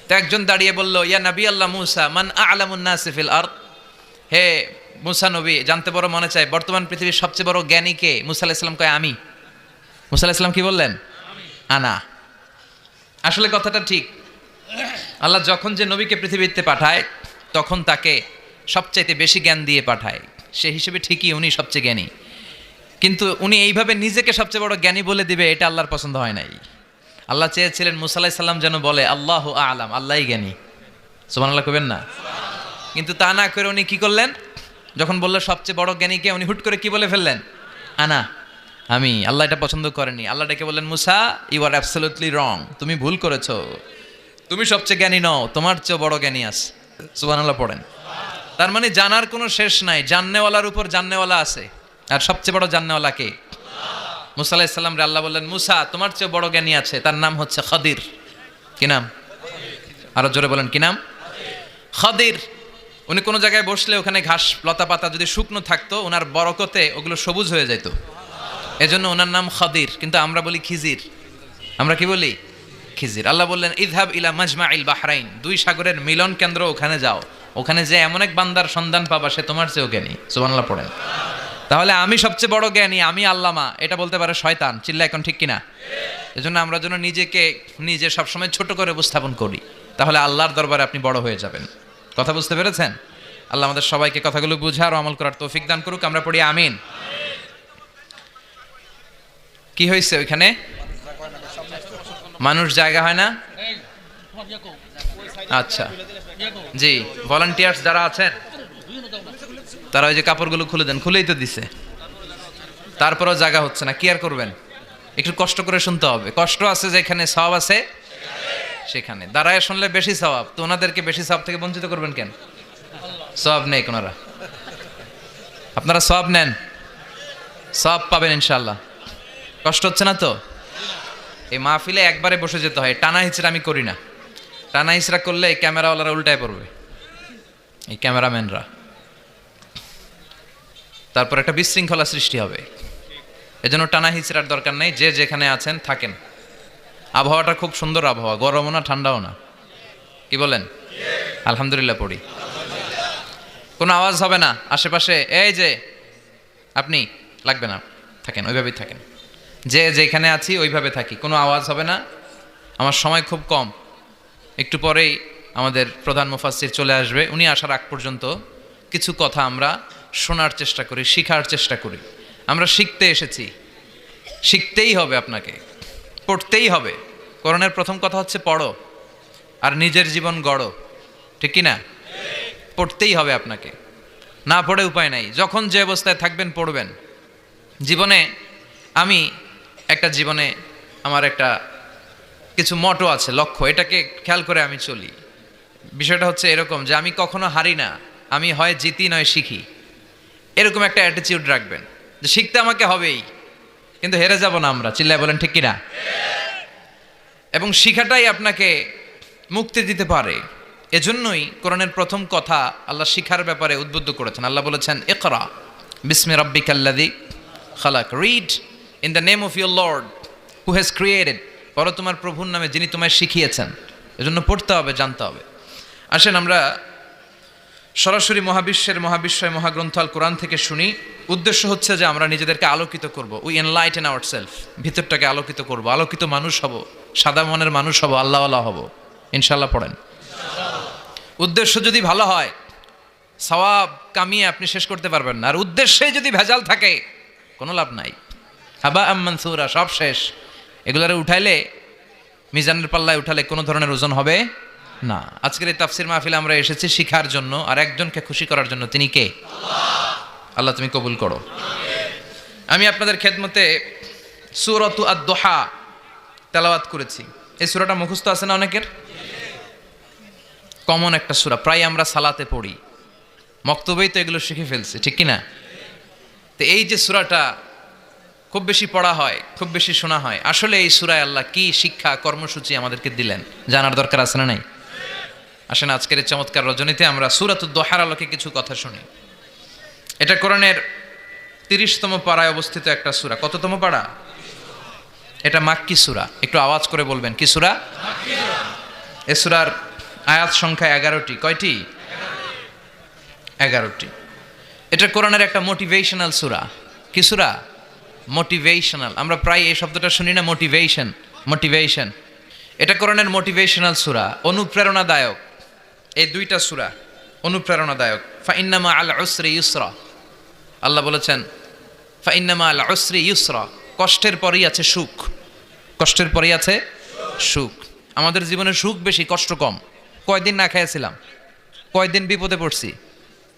তো একজন দাঁড়িয়ে বলল, ইয়া নবী আল্লাহ মুসা, মান আ'লামুন নাসি ফিল আরদ। হে মুসা নবী, জানতে বড় মনে চায় বর্তমান পৃথিবীর সবচেয়ে বড় জ্ঞানী কে? মুসা আলাইহিস সালাম কয় আমি। মুসা আলাইহিস সালাম কি বললেন? আনা। আসলে কথাটা ঠিক। আল্লাহ যখন যে নবীকে পৃথিবীতে পাঠায় তখন তাকে সবচাইতে বেশি জ্ঞান দিয়ে পাঠায়, সে হিসেবে ঠিকই উনি সবচেয়ে জ্ঞানী। কিন্তু উনি এইভাবে নিজেকে সবচেয়ে বড় জ্ঞানী বলে দিবে, এটা আল্লাহর পছন্দ হয় নাই। আল্লাহ চেয়েছিলেন মুসা আলাইহিস সালাম যেন বলে আল্লাহু আ'লাম, আল্লাহই জ্ঞানী। সুবহানাল্লাহ কইবেন না? কিন্তু তা না করে উনি কি করলেন? যখন বললো সবচেয়ে বড় জ্ঞানীকে, উনি হুট করে কি বলে ফেললেন? আনা, আমি। আল্লাহ এটা পছন্দ করেনি। আল্লাহ ডেকে বললেন, মুসা ইউ আর অ্যাবসলিউটলি রং, তুমি ভুল করেছো, তুমি সবচেয়ে জ্ঞানী নও, তোমার চেয়ে বড় জ্ঞানী আছে। সুবহানাল্লাহ পড়েন। তার মানে জানার কোনো শেষ নাই, জাননেওয়ালার উপর জাননেওয়ালা আছে। আর সবচেয়ে বড় জাননেওয়ালা কে? মুসা আলাইহিস সালাম রে আল্লাহ বললেন, মুসা তোমার চেয়ে বড় জ্ঞানী আছে, তার নাম হচ্ছে খাদির। কি নাম? আরো জোরে বলেন, কি নাম? খাদির। উনি কোনো জায়গায় বসলে ওখানে ঘাস লতা পাতা যদি শুকনো থাকতো, ওনার বরকতে ওগুলো সবুজ হয়ে যেত, এজন্য ওনার নাম খাদির। কিন্তু আমরা বলি খিজির। আমরা কি বলি? খিজির। আল্লাহ বললেন, ইযহাব ইলা মাজমাইল বাহরাইন, দুই সাগরের মিলন কেন্দ্র, ওখানে যাও, ওখানে যে এমন এক বান্দার সন্ধান পাবা সে তোমার চেয়েও জ্ঞানী। সুবহানাল্লাহ পড়েন। তাহলে আমি সবচেয়ে বড় জ্ঞানী, আমি আল্লামা, এটা বলতে পারে শয়তান। চিল্লা এখন ঠিক কিনা? এজন্য আমরা যেন নিজেকে নিজে সবসময় ছোট করে উপস্থাপন করি, তাহলে আল্লাহর দরবারে আপনি বড় হয়ে যাবেন। কথা বুঝতে পেরেছেন? আল্লাহ আমাদের সবাইকে কথাগুলো বুঝার ও আমল করার তৌফিক দান করুক। আমরা পড়ি আমিন। কি হয়েছে ওইখানে? মানুষ জায়গা হয় না? আচ্ছা জি, ভলান্টিয়ার্স যারা আছেন তারা ওই যে কাপড়গুলো খুলে দেন। খুলেই তো দিছে, তারপরেও জায়গা হচ্ছে না। কি আর করবেন? একটু কষ্ট করে শুনতে হবে। কষ্ট আছে যেখানে, সওয়াব আছে সেখানে। দাঁড়ায় শুনলে বেশি সওয়াব, তো ওনাদেরকে বেশি সওয়াব থেকে বঞ্চিত করবেন কেন? সওয়াব নেই ওনারা, আপনারা সওয়াব নেন, সওয়াব পাবেন ইনশাআল্লাহ। কষ্ট হচ্ছে না তো? এই মাহফিলে একবারে বসে যেতে হয়। টানা হিচড়া আমি করি না। টানা হিচড়া করলে এই ক্যামেরাওয়ালারা উল্টায় পড়বে, এই ক্যামেরাম্যানরা, তারপর একটা বিশৃঙ্খলা সৃষ্টি হবে। এজন্য টানা হিচড়ার দরকার নেই। যে যেখানে আছেন থাকেন। আবহাওয়াটা খুব সুন্দর আবহাওয়া, গরমও না ঠান্ডাও না। কি বলেন? আলহামদুলিল্লাহ পড়ি। কোনো আওয়াজ হবে না আশেপাশে। এই যে আপনি, লাগবে না, থাকেন ওইভাবেই থাকেন। যে যেখানে আছি ওইভাবে থাকি, কোনো আওয়াজ হবে না। আমার সময় খুব কম, একটু পরেই আমাদের প্রধান মুফাসসির চলে আসবে। উনি আসার আগ পর্যন্ত কিছু কথা আমরা শোনার চেষ্টা করি, শিখার চেষ্টা করি। আমরা শিখতে এসেছি, শিখতেই হবে, আপনাকে পড়তেই হবে। কোরআনের প্রথম কথা হচ্ছে পড়ো আর নিজের জীবন গড়ো। ঠিক কি না? পড়তেই হবে আপনাকে, না পড়ে উপায় নাই। যখন যে অবস্থায় থাকবেন পড়বেন। জীবনে আমি একটা আমার একটা কিছু মটো আছে, লক্ষ্য, এটাকে খেয়াল করে আমি চলি। বিষয়টা হচ্ছে এরকম যে আমি কখনো হারি না, আমি হয় জিতি নয় শিখি। এরকম একটা অ্যাটিটিউড রাখবেন যে শিখতে আমাকে হবেই, কিন্তু হেরে যাব না আমরা। চিল্লায় বলেন ঠিক কিনা? এবং শিখাটাই আপনাকে মুক্তি দিতে পারে। এজন্যই কোরআনের প্রথম কথা আল্লাহ শিখার ব্যাপারে উদ্বুদ্ধ করেছেন। আল্লাহ বলেছেন, ইকরা বিসমি রাব্বিকাল্লাযী খালাক, read in the name of your lord who has created, পড়ো তোমার প্রভুর নামে যিনি তোমায় শিখিয়েছেন। এজন্য পড়তে হবে, জানতে হবে। আসেন আমরা সরাসরি মহাবিশ্বয় মহাগ্রন্থ আল কোরআন থেকে শুনি। উদ্দেশ্য হচ্ছে যে আমরা নিজেদেরকে আলোকিত করব। উই এনলাইটেন আওয়ারসেলফ, ভিতরটাকে আলোকিত করব, আলোকিত মানুষ হব, সাদা মনের মানুষ হব, আল্লাহওয়ালা হব ইনশাআল্লাহ। পড়েন। উদ্দেশ্য যদি ভালো হয়, সওয়াব কামিয়ে আপনি শেষ করতে পারবেন না। আর উদ্দেশ্যে যদি ভেজাল থাকে, কোনো লাভ নাই। হাবা মানসুরা, সব শেষ। এগুলারে উঠাইলে, মিজানের পাল্লায় উঠালে কোনো ধরনের ওজন হবে না। আজকের এই তাফসির মাহফিলে আমরা এসেছি শিখার জন্য আর একজনকে খুশি করার জন্য। তিনি কে? আল্লাহ তুমি কবুল করো। আমি আপনাদের খেদমতে সূরাতু আদ-দুহা তেলাওয়াত করেছি। এই সূরাটা মুখস্থ আছে না অনেকের? কমন একটা সূরা, প্রায় আমরা সালাতে পড়ি, মক্তবেই তো এগুলো শিখে ফেলছি, ঠিক কিনা? তো এই যে সূরাটা খুব বেশি পড়া হয়, খুব বেশি শোনা হয়, আসলে এই সূরায় আল্লাহ কি শিক্ষা কর্মসূচি আমাদেরকে দিলেন জানার দরকার আছে না নাই? আসেন আজকের এই চমৎকার রজনীতে আমরা সূরাতুদ দুহার আলোকে কিছু কথা শুনি। এটা কোরআনের 30তম পারায় অবস্থিত একটা সূরা। কততম পারা? এটা মাক্কি সূরা। একটু আওয়াজ করে বলবেন, কি সূরা? মাক্কি সূরা। এই সূরার আয়াত সংখ্যা 11টি। কয়টি? 11টি। এটা কোরআনের একটা মোটিভেশনাল সূরা। কি সূরা? মোটিভেশনাল। আমরা প্রায় এই শব্দটা শুনি না, মোটিভেশন। এটা কোরআনের মোটিভেশনাল সূরা, অনুপ্রেরণাদায়ক। এই দুইটা সূরা অনুপ্রেরণাদায়ক। ফাইন্নামা আল উসরি ইউসরা, আল্লাহ বলেছেন ফাইন্নামা আল উসরি ইউসরা, কষ্টের পরেই আছে সুখ। কষ্টের পরেই আছে সুখ। আমাদের জীবনে সুখ বেশি, কষ্ট কম। কয়দিন না খেয়েছিলাম, কয়দিন বিপদে পড়ছি,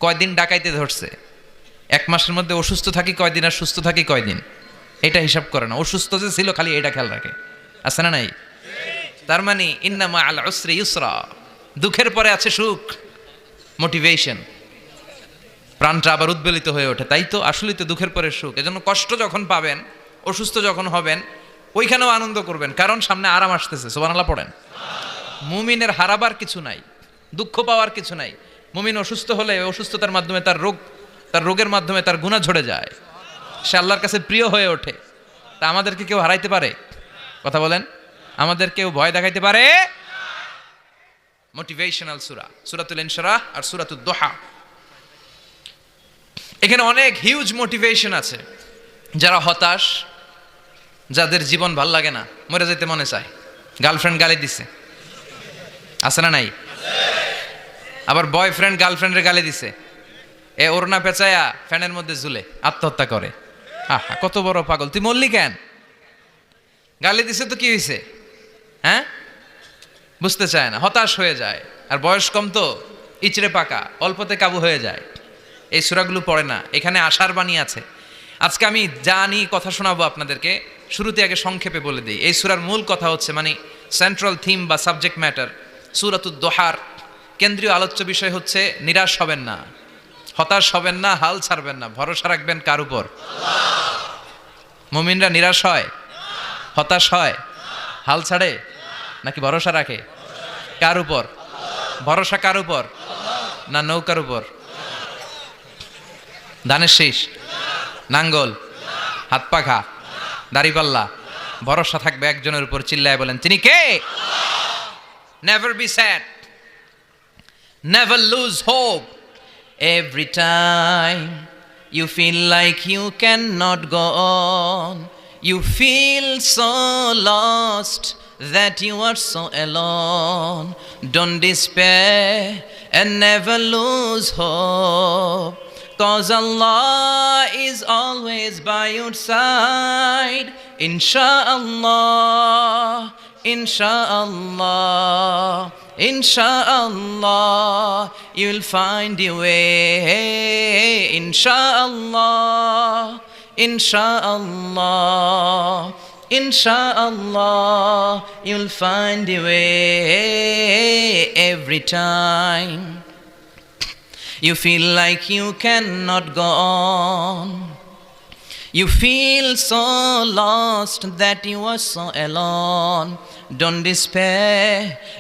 কয়দিন ডাকাইতে ধরছে, এক মাসের মধ্যে অসুস্থ থাকি কয়দিন আর সুস্থ থাকি কয়দিন, এটা হিসাব করে না। অসুস্থ যে ছিল খালি এটা খেয়াল রাখে, আছে না নাই? তার মানে ইন্নামা আল উসরি ইউসরা, দুঃখের পরে আছে সুখ। মোটিভেশন, প্রাণটা আবার উদ্বেলিত হয়ে ওঠে। তাই তো, আসলেই তো দুঃখের পরে সুখ। এজন্য কষ্ট যখন পাবেন, অসুস্থ যখন হবেন, ওইখানেও আনন্দ করবেন, কারণ সামনে আরাম আসতেছে। সুবহানাল্লাহ পড়েন। মুমিনের হারাবার কিছু নাই, দুঃখ পাওয়ার কিছু নাই। মুমিন অসুস্থ হলে অসুস্থতার মাধ্যমে তার রোগের মাধ্যমে তার গুনাহ ঝরে যায়, সে আল্লাহর কাছে প্রিয় হয়ে ওঠে। তা আমাদেরকে কেউ হারাইতে পারে? কথা বলেন, আমাদের কেউ ভয় দেখাইতে পারে? মোটিভেশনাল সূরা, সূরাতুল ইনশিরাহ আর সূরাতুদ দুহা। এখানে অনেক হিউজ মোটিভেশন আছে। যারা হতাশ, যাদের জীবন ভাল লাগে না, মরে যেতে মনে চায়, গার্লফ্রেন্ড গালি দিছে, আছে না নাই? আবার বয়ফ্রেন্ড গার্লফ্রেন্ডের গালি দিছে, এ ওড়না পেঁচায়া ফ্যানের মধ্যে ঝুলে আত্মহত্যা করে। আহা, কত বড় পাগল, তুই মরলি কেন? গালি দিছে তো কি হয়েছে? হ্যাঁ, বুঝতে চায় না, হতাশ হয়ে যায়। আর বয়স কম তো, ইচড়ে পাকা, অল্পতে কাবু হয়ে যায়। এই সূরাগুলো পড়ে না। এখানে আশার বাণী আছে। আজকে আমি জানি কথা শোনাবো আপনাদেরকে, শুরুতে আগে সংক্ষেপে বলে দিই। এই সূরার মূল কথা হচ্ছে, মানে সেন্ট্রাল থিম বা সাবজেক্ট ম্যাটার, সূরাতুদ দুহার কেন্দ্রীয় আলোচ্য বিষয় হচ্ছে নিরাশ হবেন না, হতাশ হবেন না, হাল ছাড়বেন না, ভরসা রাখবেন কার উপর? মুমিনরা নিরাশ হয়, হতাশ হয়, হাল ছাড়ে নাকি ভরসা রাখে? কার উপর ভরসা? কার উপর? না নৌকার উপর, ধানের শীষ, নাঙ্গল, হাত পাখা, দাড়িপাল্লা? ভরসা থাকবে একজনের উপর। চিল্লায় বলেন, তিনি কে? Never be sad, never lose hope. Every time you feel like you cannot go on, you feel so lost that you are so alone. Don't despair and never lose hope, 'cause Allah is always by your side. Insha'Allah, Insha'Allah, Insha'Allah, you'll find your way. Insha'Allah, Insha'Allah, Insha'Allah, you'll find your way. Every time you feel like you cannot go on, you feel so lost that you are so alone. Don't despair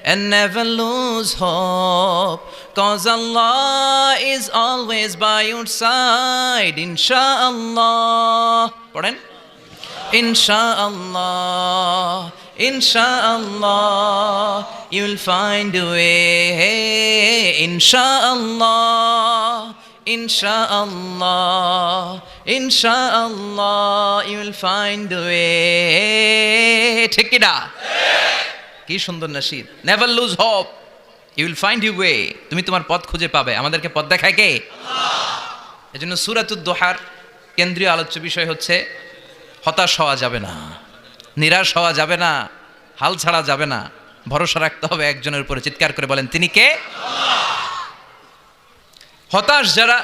and never lose hope, 'cause Allah is always by your side. Insha'Allah, পড়েন, Insha'Allah, Insha'Allah, you'll find a way. Insha'Allah, Insha'Allah, Insha'Allah, you'll find a way. ঠিক কি না? কি সুন্দর নাশিদ। Never lose hope, you will find you way. তুমি তোমার পথ খুঁজে পাবে। আমাদেরকে পথ দেখায় কে? আল্লাহ। এজন্য সূরাতুদ দুহার কেন্দ্রীয় আলোচ্য বিষয় হচ্ছে হতাশ হওয়া যাবে না, নিরাশ হওয়া যাবে না, হাল ছাড়া যাবে না, ভরসা রাখতে হবে একজনের উপরে। চিৎকার করে বলেন, তিনি কে? হতাশ যারা,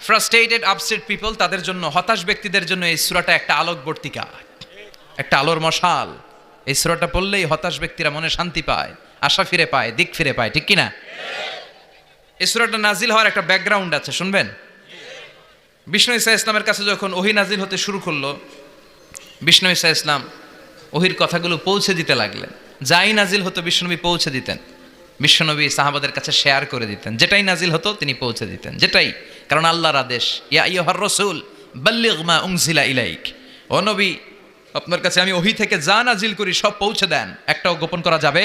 ফ্রাস্ট্রেটেড আপসেট পিপল, তাদের জন্য, হতাশ ব্যক্তিদের জন্য এই সূরাটা একটা আলোকবর্তিকা, একটা আলোর মশাল। এই সূরাটা পড়লেই হতাশ ব্যক্তিরা মনে শান্তি পায়, আশা ফিরে পায়, দিক ফিরে পায়। ঠিক কিনা? এই সূরাটা নাজিল হওয়ার একটা ব্যাকগ্রাউন্ড আছে, শুনবেন। বিষ্ণু ঈসা ইসলামের কাছে যখন ওহী নাজিল হতে শুরু করলো, বিষ্ণু ঈসা ইসলাম ওহির কথাগুলো পৌঁছে দিতে লাগলেন। যাই নাজিল হতো বিশ্বনবী পৌঁছে দিতেন। বিশ্বনবী সাহাবাদের কাছে শেয়ার করে দিতেন, যেটাই নাজিল হতো তিনি পৌঁছে দিতেন, যেটাই। কারণ আল্লাহর আদেশ, ইয়া আইয়ুহার রাসূল বাল্লিগ মা উনজিলা ইলাইক, ও নবী আপনার কাছে আমি ওহী থেকে যা নাজিল করি সব পৌঁছে দেন, একটাও গোপন করা যাবে।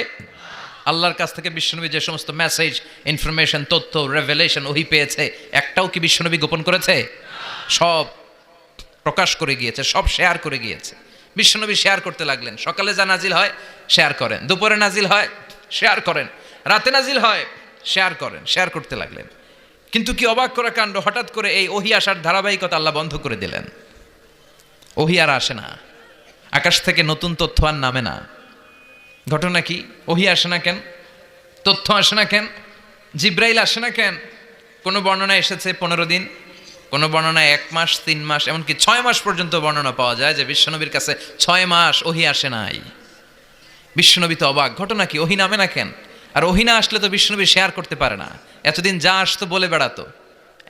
আল্লাহর কাছ থেকে বিশ্বনবী যে সমস্ত মেসেজ, ইনফরমেশন, তথ্য, রেভেলেশন ওহি পেয়েছে, একটাও কি বিশ্বনবী গোপন করেছে? সব প্রকাশ করে গিয়েছে, সব শেয়ার করে গিয়েছে। বিশ্বনবী শেয়ার করতে লাগলেন। সকালে যা নাজিল হয় শেয়ার করেন, দুপুরে নাজিল হয় শেয়ার করেন, রাতে নাজিল হয় শেয়ার করেন, শেয়ার করতে লাগলেন। কিন্তু কি অবাক করা কাণ্ড, হঠাৎ করে এই ওহি আসার ধারাবাহিকতা আল্লাহ বন্ধ করে দিলেন। ওহি আর আসে না, আকাশ থেকে নতুন তথ্য আর নামে না। ঘটনা কি? ওহি আসে না কেন? তথ্য আসে না কেন? জিব্রাইল আসে না কেন? কোনো বর্ণনায় এসেছে 15 দিন, কোনো বর্ণনায় 1 মাস, 3 মাস, এমনকি 6 মাস পর্যন্ত বর্ণনা পাওয়া যায় যে বিশ্বনবীর কাছে 6 মাস ওহি আসে নাই। বিশ্বনবী তো অবাক, ঘটনা কি? ওহি নামে না কেন? আর ওহি না আসলে তো বিশ্বনবী শেয়ার করতে পারে না। এতদিন যা আসতো বলে বেড়াতো,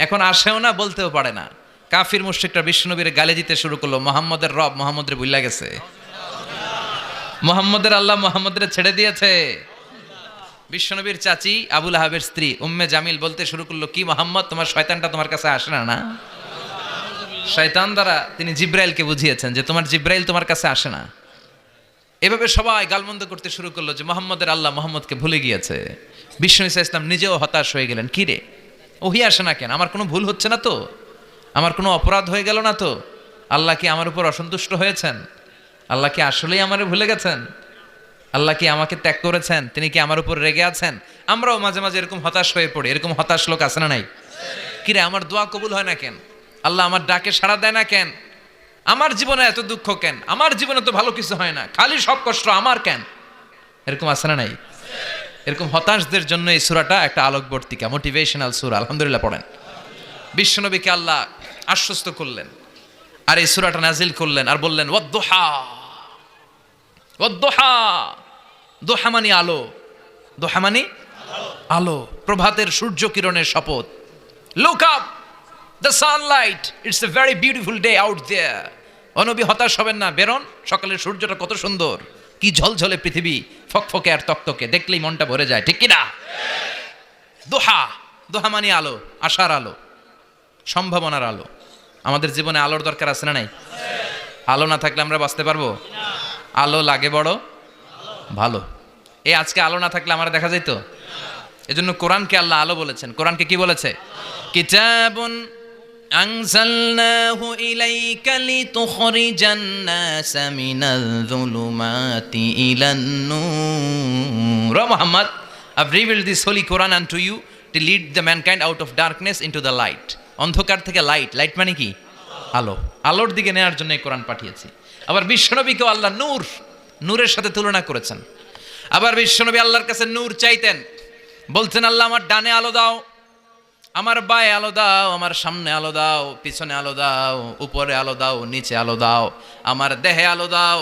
এখন আসেও না, বলতেও পারে না। কাফির মুশরিকরা বিশ্বনবীর গালি দিতে শুরু করলো, মুহাম্মদের রব মুহাম্মদরে ভুইলা গেছে, মুহাম্মদের আল্লাহ মুহাম্মদরে ছেড়ে দিয়েছে। বিশ্বনবীর চাচি আবুল আহাবের স্ত্রী উম্মে জামিল বলতে শুরু করলো, কি মুহাম্মদ, তোমার শয়তানটা তোমার কাছে আসে না? না, শয়তান দ্বারা তিনি জিব্রাইলকে বুঝিয়েছেন যে তোমার জিব্রাইল তোমার কাছে আসে না। এভাবে সবাই গালমন্দ করতে শুরু করলো যে মুহাম্মদের আল্লাহ মুহাম্মদকে ভুলে গিয়েছে। বিষ্ণু ঈসা ইসলাম নিজেও হতাশ হয়ে গেলেন। কি রে, ওহি আসে না কেন? আমার কোনো ভুল হচ্ছে না তো? আমার কোনো অপরাধ হয়ে গেল না তো? আল্লাহ কি আমার উপর অসন্তুষ্ট হয়েছেন? আল্লাহ কি আসলেই আমারে ভুলে গেছেন? আল্লাহ কি আমাকে ত্যাগ করেছেন? তিনি কি আমার উপর রেগে আছেন? আমরাও মাঝে মাঝে এরকম হতাশ হয়ে পড়ি। এরকম হতাশ লোক আছে না নাই? কিরে, আমার দোয়া কবুল হয় না কেন? আল্লাহ আমার ডাকে সাড়া দেয় না কেন? আমার জীবনে এত দুঃখ কেন? আমার জীবনে তো ভালো কিছু হয় না, খালি সব কষ্ট আমার কেন? এরকম আছে না নাই? এরকম হতাশদের জন্য এই সূরাটা একটা আলোকবর্তিকা, মোটিভেশনাল সূরা। আলহামদুলিল্লাহ পড়েন। বিশ্বনবীকে আল্লাহ আশ্বস্ত করলেন, আর এই সূরাটা নাজিল করলেন, আর বললেন ওয়াদ-দুহা। ওয়াদ-দুহা, দুহা মানে আলো, দুহা মানে আলো, প্রভাতের সূর্য কিরণের শপথ। Look up, the sunlight, it's a very beautiful day out there. ও নবী, হতাশ হবেন না, বেরোন, সকালের সূর্যটা কত সুন্দর, কি ঝলঝলে পৃথিবী, ফকফকে আর তকতকে, দেখলেই মনটা ভরে যায়, ঠিক কি না? দোহা, দোহা মানে আলো, আশার আলো, সম্ভাবনার আলো। আমাদের জীবনে আলোর দরকার আছে না নাই? আলো না থাকলে আমরা বাঁচতে পারবো? আলো লাগে বড় ভালো। এই আজকে আলো না থাকলে আমরা দেখা যেত? এজন্য কোরআনকে আল্লাহ আলো বলেছেন। কোরআনকে কি বলেছে? কিতাবুন আনজালনাহু ইলাইকা লিতুখরিজান নাসা মিনাল যুলুমাতি ইলান নূর। ও Muhammad, I've revealed this holy Quran unto you to lead the mankind out of darkness into the light. অন্ধকার থেকে লাইট, লাইট মানে কি? আলো, আলোর দিকে নেওয়ার জন্য এই কোরআন পাঠিয়েছি। আবার বিশ্বনবীকেও আল্লাহ নূর, নূরের সাথে তুলনা করেছেন। আবার বিশ্বনবী আল্লাহর কাছে নূর চাইতেন, বলতেন আল্লাহ আমার ডানে আলো দাও, আমার বায়ে আলো দাও, আমার সামনে আলো দাও, পিছনে আলো দাও, উপরে আলো দাও, নিচে আলো দাও, আমার দেহে আলো দাও,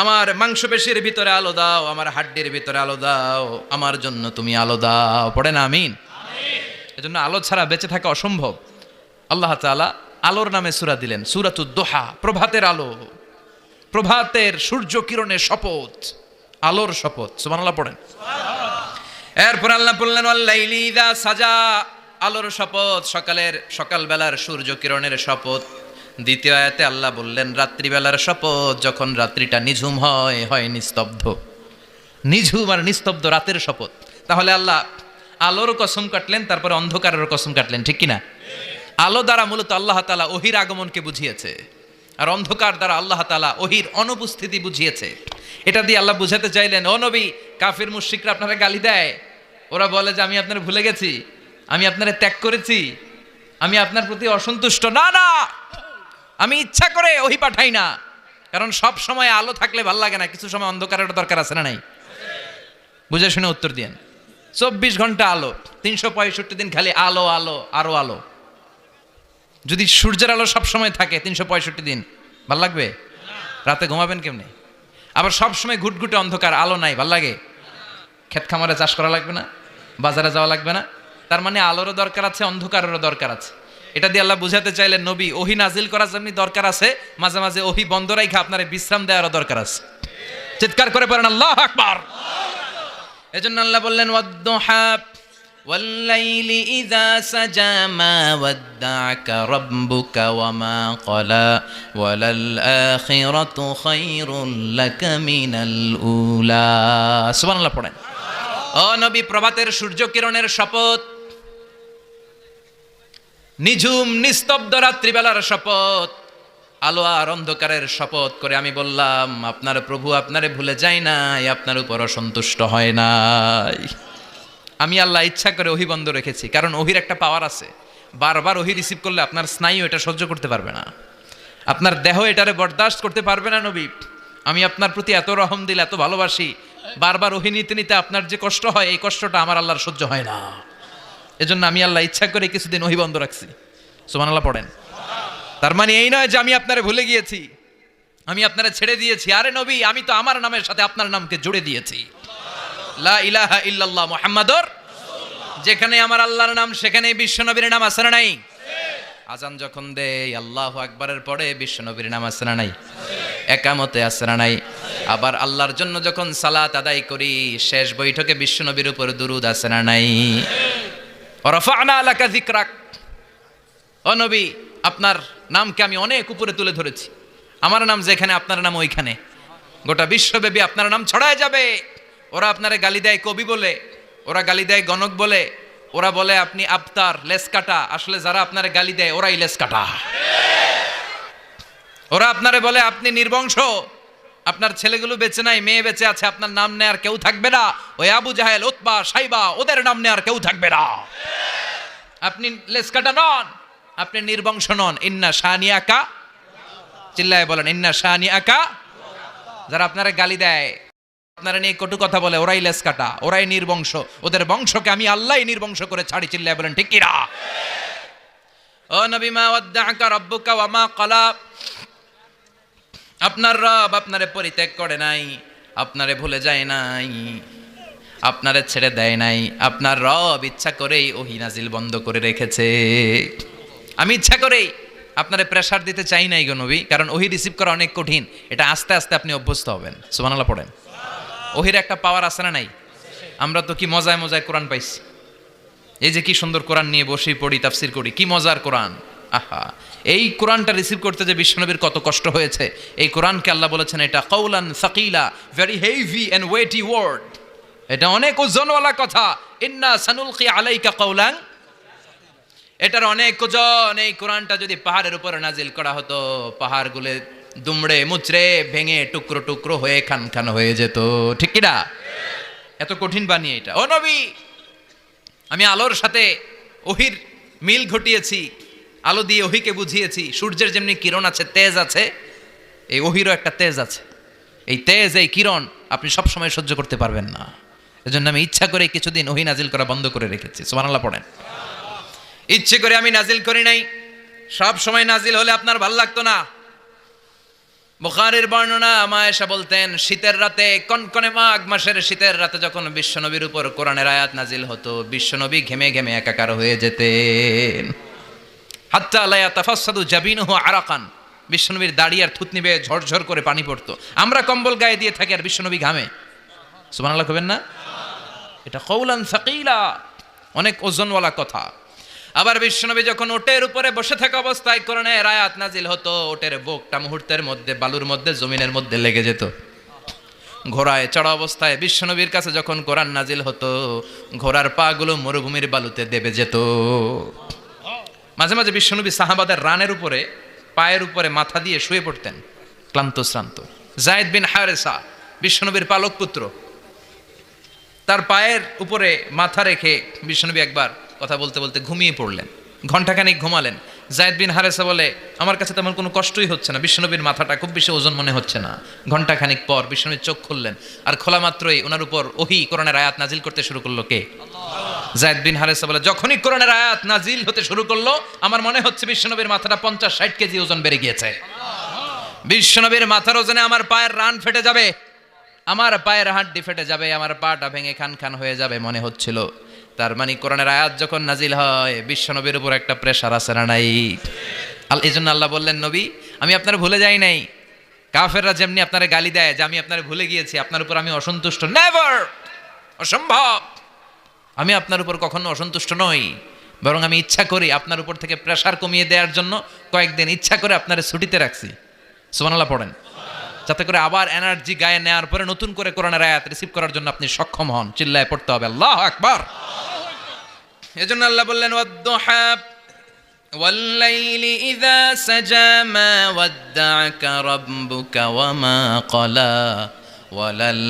আমার মাংসপেশির ভিতরে আলো দাও, আমার হাড্ডির ভিতরে আলো দাও, আমার জন্য তুমি আলো দাও। পড়ে না আমিন? এজন্য আলো ছাড়া বেঁচে থাকা অসম্ভব। আল্লাহ তাআলা আলোর নামে সূরা দিলেন, সূরাতুদ দুহা, প্রভাতের আলো, প্রভাতের সূর্য কিরণের শপথ, আলোর শপথ। সুবহানাল্লাহ পড়েন। এরপর আল্লাহ বললেন ওয়াল লাইলি ইযা সাজা, আলোর শপথ, সকালের, সকালবেলার সূর্য কিরণের শপথ। দ্বিতীয় আয়াতে আল্লাহ বললেন রাত্রিবেলার শপথ, যখন রাত্রিটা নিঝুম হয়, হয় নিস্তব্ধ। নিঝুম আর নিস্তব্ধ রাতের শপথ। তাহলে আল্লাহ আলোর কসম কাটলেন, তারপরে অন্ধকারের কসম কাটলেন, ঠিক কিনা? আলো দ্বারা মূলত আল্লাহ তাআলা ওহির আগমনকে বুঝিয়েছে, আর অন্ধকার দ্বারা আল্লাহ তাআলা ওহির অনুপস্থিতি বুঝিয়েছে। এটা দিয়ে আল্লাহ বুঝাতে চাইলেন, ও নবী, কাফির মুশরিকরা আপনারা গালি দেয়, ওরা বলে যে আমি আপনারা ভুলে গেছি, আমি আপনারা ত্যাগ করেছি, আমি আপনার প্রতি অসন্তুষ্ট। না না, আমি ইচ্ছা করে ওহি পাঠাই না, কারণ সব সময় আলো থাকলে ভাল লাগে না, কিছু সময় অন্ধকারের দরকার আছে না নাই? বুঝে শুনে উত্তর দিয়েন। 24 ঘন্টা আলো, 365 দিন খালি আলো আলো আরো আলো। যদি সূর্যের আলো সব সময় থাকে 365 দিন, ভাল লাগবে? রাতে ঘুমাবেন কেমনে? আবার সব সময় ঘুটঘুটে অন্ধকার, আলো নাই, ভাল লাগে? ক্ষেত খামারে চাষ করা লাগবে না, বাজারে যাওয়া লাগবে না। তার মানে আলোরও দরকার আছে, অন্ধকারেরও দরকার আছে। এটা দিয়ে আল্লাহ বুঝাতে চাইলেন, নবী, ওহি নাজিল করার জন্য দরকার আছে, মাঝে মাঝে ওহি বন্ধ রাখা আপনার বিশ্রাম দেওয়ারও দরকার আছে। চিৎকার করে পড়েন আল্লাহু আকবার। এজন্য আল্লাহ বললেন ওয়াদ-দুহা ওয়াল লাইলি ইযা সাজা মা ওয়াদ্দা'কা রাব্বুকা ওয়া মা ক্বালা ওয়ালাল আখিরাতু খায়রুল লাকা মিনাল উলা। সুবহানাল্লাহ পড়েন। ও নবী, প্রভাতের সূর্য কিরণের শপথ, নিঝুম নিস্তব্ধ রাত্রিবেলার শপথ, আলো আর অন্ধকারের শপথ করে আমি বললাম, আপনার প্রভু আপনারে ভুলে যায় নাই, আপনার উপর অসন্তুষ্ট হয় নাই। আমি আল্লাহ ইচ্ছা করে ওহী বন্ধ রেখেছি, কারণ ওহির একটা পাওয়ার আছে। বারবার ওহী রিসিভ করলে আপনার স্নায়ু এটা সহ্য করতে পারবে না, আপনার দেহ এটারে বরদাস্ত করতে পারবে না। নবী, আমি আপনার প্রতি এত রহম দিল, এত ভালোবাসি, বারবার ওহী নিতে নিতে আপনার যে কষ্ট হয়, এই কষ্টটা আমার আল্লাহর সহ্য হয় না। এজন্য আমি আল্লাহ ইচ্ছা করে কিছুদিন ওহী বন্ধ রাখছি। সুবহানাল্লাহ পড়েন। তার মানে এই নয় যে আমি আপনারে ভুলে গিয়েছি, আমি আপনারে ছেড়ে দিয়েছি। আরে নবী, আমি তো আমার নামের সাথে আপনার নামকে জুড়ে দিয়েছি। লা ইলাহা ইল্লাল্লাহ মুহাম্মাদুর রাসূলুল্লাহ। যেখানে আমার আল্লাহর নাম, সেখানেই বিশ্বনবীর নাম আছে না নাই? আজান যখন দেই আল্লাহু আকবারের পরে বিশ্বনবীর নাম আছে না নাই? একামতে আছে না নাই? আবার আল্লাহর জন্য যখন সালাত আদায় করি, শেষ বৈঠকে বিশ্বনবীর উপর দুরূদ আছে না নাই? রাফা'না লাকা যিকরাক। ও নবী, আপনার নামকে আমি অনেক উপরে তুলে ধরেছি। আমার নাম যেখানে, আপনার নাম ওইখানে। গোটা বিশ্বব্যাপী আপনার নাম ছড়ায় যাবে। ওরা আপনারে গালি দেয় কবি বলে, ওরা গালি দেয় গণক বলে, ওরা বলে আপনি আবতার, লেস কাটা। আসলে যারা আপনারে গালি দেয় ওরাই লেস কাটা। ওরা আপনারে বলে আপনি নির্বংশ, আপনার ছেলেগুলো বেঁচে নাই, মেয়ে বেঁচে আছে, আপনার নাম নেয়ার কেউ থাকবে না। ওই আবু জাহেল, উতবা, সাইবা, ওদের নাম নেয়ার কেউ থাকবে না। আপনি লেস কাটা নন, আপনি নির্বংশ নন। ইন্না শানিয়াকা, চিল্লায় বলেন ইন্না শানিয়াকা। যারা আপনারা গালি দেয়, আপনারা নিয়ে কটু কথা বলে, ওরাই লেস কাটা, ওরাই নির্বংশ, ওদের বংশকে আমি আল্লাহই নির্বংশ করে ছাড়ি। চিল্লায় বলেন ঠিক কিনা? ও নবী, মা ওয়াদ্দাআকা রাব্বুকা ওয়া মা ক্বালা। আপনার রব আপনারে পরিত্যাগ করে নাই, আপনারে ভুলে যায় নাই, আপনারে ছেড়ে দেয় নাই। আপনার রব ইচ্ছা করেই ওহী নাজিল বন্ধ করে রেখেছে। আমি ইচ্ছা করেই আপনারে প্রেসার দিতে চাই নাই গো নবী, কারণ ওহী রিসিভ করা অনেক কঠিন। এটা আস্তে আস্তে আপনি অভ্যস্ত হবেন। সুবহানাল্লাহ পড়েন। ওহির একটা পাওয়ার আছে না নাই? আমরা তো কি মজায় মজায় কোরআন পাইছি। এই যে কি সুন্দর কোরআন নিয়ে বসে পড়ি, তাফসির করি, কি মজার কোরআন। আহা, এই কোরআনটা রিসিভ করতে যে বিশ্বনবীর কত কষ্ট হয়েছে। এই কোরআনকে আল্লাহ বলেছেন এটা কওলান সাকিলা, very heavy and weighty word. এটা অনেক ওজনওয়ালা কথা। ইন্না সানুলকি আলাইকা কওলান, এটার অনেক ওজন। এই কোরআনটা যদি পাহাড়ের উপর নাজিল করা হতো, পাহাড়গুলো দুমড়ে মুচড়ে ভেঙে টুকরো টুকরো হয়ে খান খান হয়ে যেত। ঠিক কিনা? এত কঠিন বানিয়ে এটা। ও নবী, আমি আলোর সাথে ওহির মিল ঘটিয়েছি, আলো দিয়ে ওহিকে বুঝিয়েছি। সূর্যের যেমনি কিরণ আছে, তেজ আছে, এই ওহিরও একটা তেজ আছে। এই তেজ, এই কিরণ আপনি সব সময় সহ্য করতে পারবেন না। এজন্য আমি ইচ্ছা করে কিছুদিন ওহি নাজিল করা বন্ধ করে রেখেছি। সুবহানাল্লাহ পড়েন। ইচ্ছে করে আমি নাজিল করি নাই। সব সময় নাজিল হলে আপনার ভাল লাগতো না। বুখারীর বর্ণনা, মা আয়েশা বলতেন, শীতের রাতে, কনকনে মাঘ মাসের শীতের রাতে যখন বিশ্বনবীর উপর কোরআনের আয়াত নাজিল হতো, বিশ্বনবী ঘেমে ঘেমে একাকার হয়ে যেতেন। হাত্তা লা ইয়াতাফাসসাদু জাবিনুহু আরাকান। বিশ্বনবীর দাড়ি আর থুতনি বেয়ে ঝরঝর করে পানি পড়তো। আমরা কম্বল গায়ে দিয়ে থাকি আর বিশ্বনবী ঘামে। সুবহানাল্লাহ কবেন না? এটা কওলান সাকিলা, অনেক ওজনওয়ালা কথা। আবার বিশ্বনবী যখন ওটের উপরে বসে থাকা অবস্থায় কোরআনের আয়াত নাজিল হতো, ওটের বুকটা মুহূর্তের মধ্যে বালুর মধ্যে, জমিনের মধ্যে লেগে যেত। ঘোড়ায় চড়া অবস্থায় বিশ্বনবীর কাছে যখন কোরআন নাজিল হতো, ঘোড়ার পা গুলো মরুভূমির বালুতে দেবে যেত। মাঝে মাঝে বিশ্বনবী সাহাবাদের রানের উপরে, পায়ের উপরে মাথা দিয়ে শুয়ে পড়তেন, ক্লান্ত শ্রান্ত। যায়েদ বিন হারেসা, বিশ্বনবীর পালক পুত্র, তার পায়ের উপরে মাথা রেখে বিশ্বনবী একবার কথা বলতে বলতে ঘুমিয়ে পড়লেন। ঘণ্টাখানিক ঘুমালেন। যায়েদ বিন হারেসা বলে, আমার কাছে তেমন কোনো কষ্টই হচ্ছে না, বিশ্বনবীর মাথাটা খুব বেশি ওজন মনে হচ্ছে না। ঘণ্টাখানিক পর বিশ্বনবীর চোখ খুললেন, আর খোলা মাত্রই ওনার উপর ওহী কোরআনের আয়াত নাজিল করতে শুরু করলো। কে? যায়েদ বিন হারেসা বলে, যখনই কোরআনের আয়াত নাজিল হতে শুরু করলো, আমার মনে হচ্ছে বিশ্বনবীর মাথাটা 50-60 কেজি ওজন বেড়ে গিয়েছে। বিশ্বনবীর মাথার ওজনে আমার পায়ের রান ফেটে যাবে, আমার পায়ের হাড্ডি ফেটে যাবে, আমার পাটা ভেঙে খান খান হয়ে যাবে মনে হচ্ছিল। তার মানে কোরআনের আয়াত যখন নাজিল হয়, বিশ্বনবীর উপর একটা প্রেশার আছে না নাই? এই জন্য আল্লাহ বললেন, নবী আমি আপনার ভুলে যাই নাই। কাফেররা যেমনি আপনারে গালি দেয় যে আমি আপনার ভুলে গিয়েছি, আপনার উপর আমি অসন্তুষ্ট, নেভার, অসম্ভব। আমি আপনার উপর কখনো অসন্তুষ্ট নই, বরং আমি ইচ্ছা করি আপনার উপর থেকে প্রেশার কমিয়ে দেওয়ার জন্য কয়েকদিন ইচ্ছা করে আপনারে ছুটিতে রাখছি। সুবহানাল্লাহ পড়েন। যাতে করে আবার এনার্জি গায়ে নেওয়ার পরে নতুন করে কোরআনের আয়াত রিসিভ করার জন্য আপনি সক্ষম হন। চিল্লায় পড়তে হবে আল্লাহু আকবার। এজন্য আল্লাহ বললেন ওয়াদ-দুহা ওয়াল-লাইলি ইযা সাজা মা ওয়াদ্দা'আকা রাব্বুকা ওয়া মা ক্বালা ওয়ালাল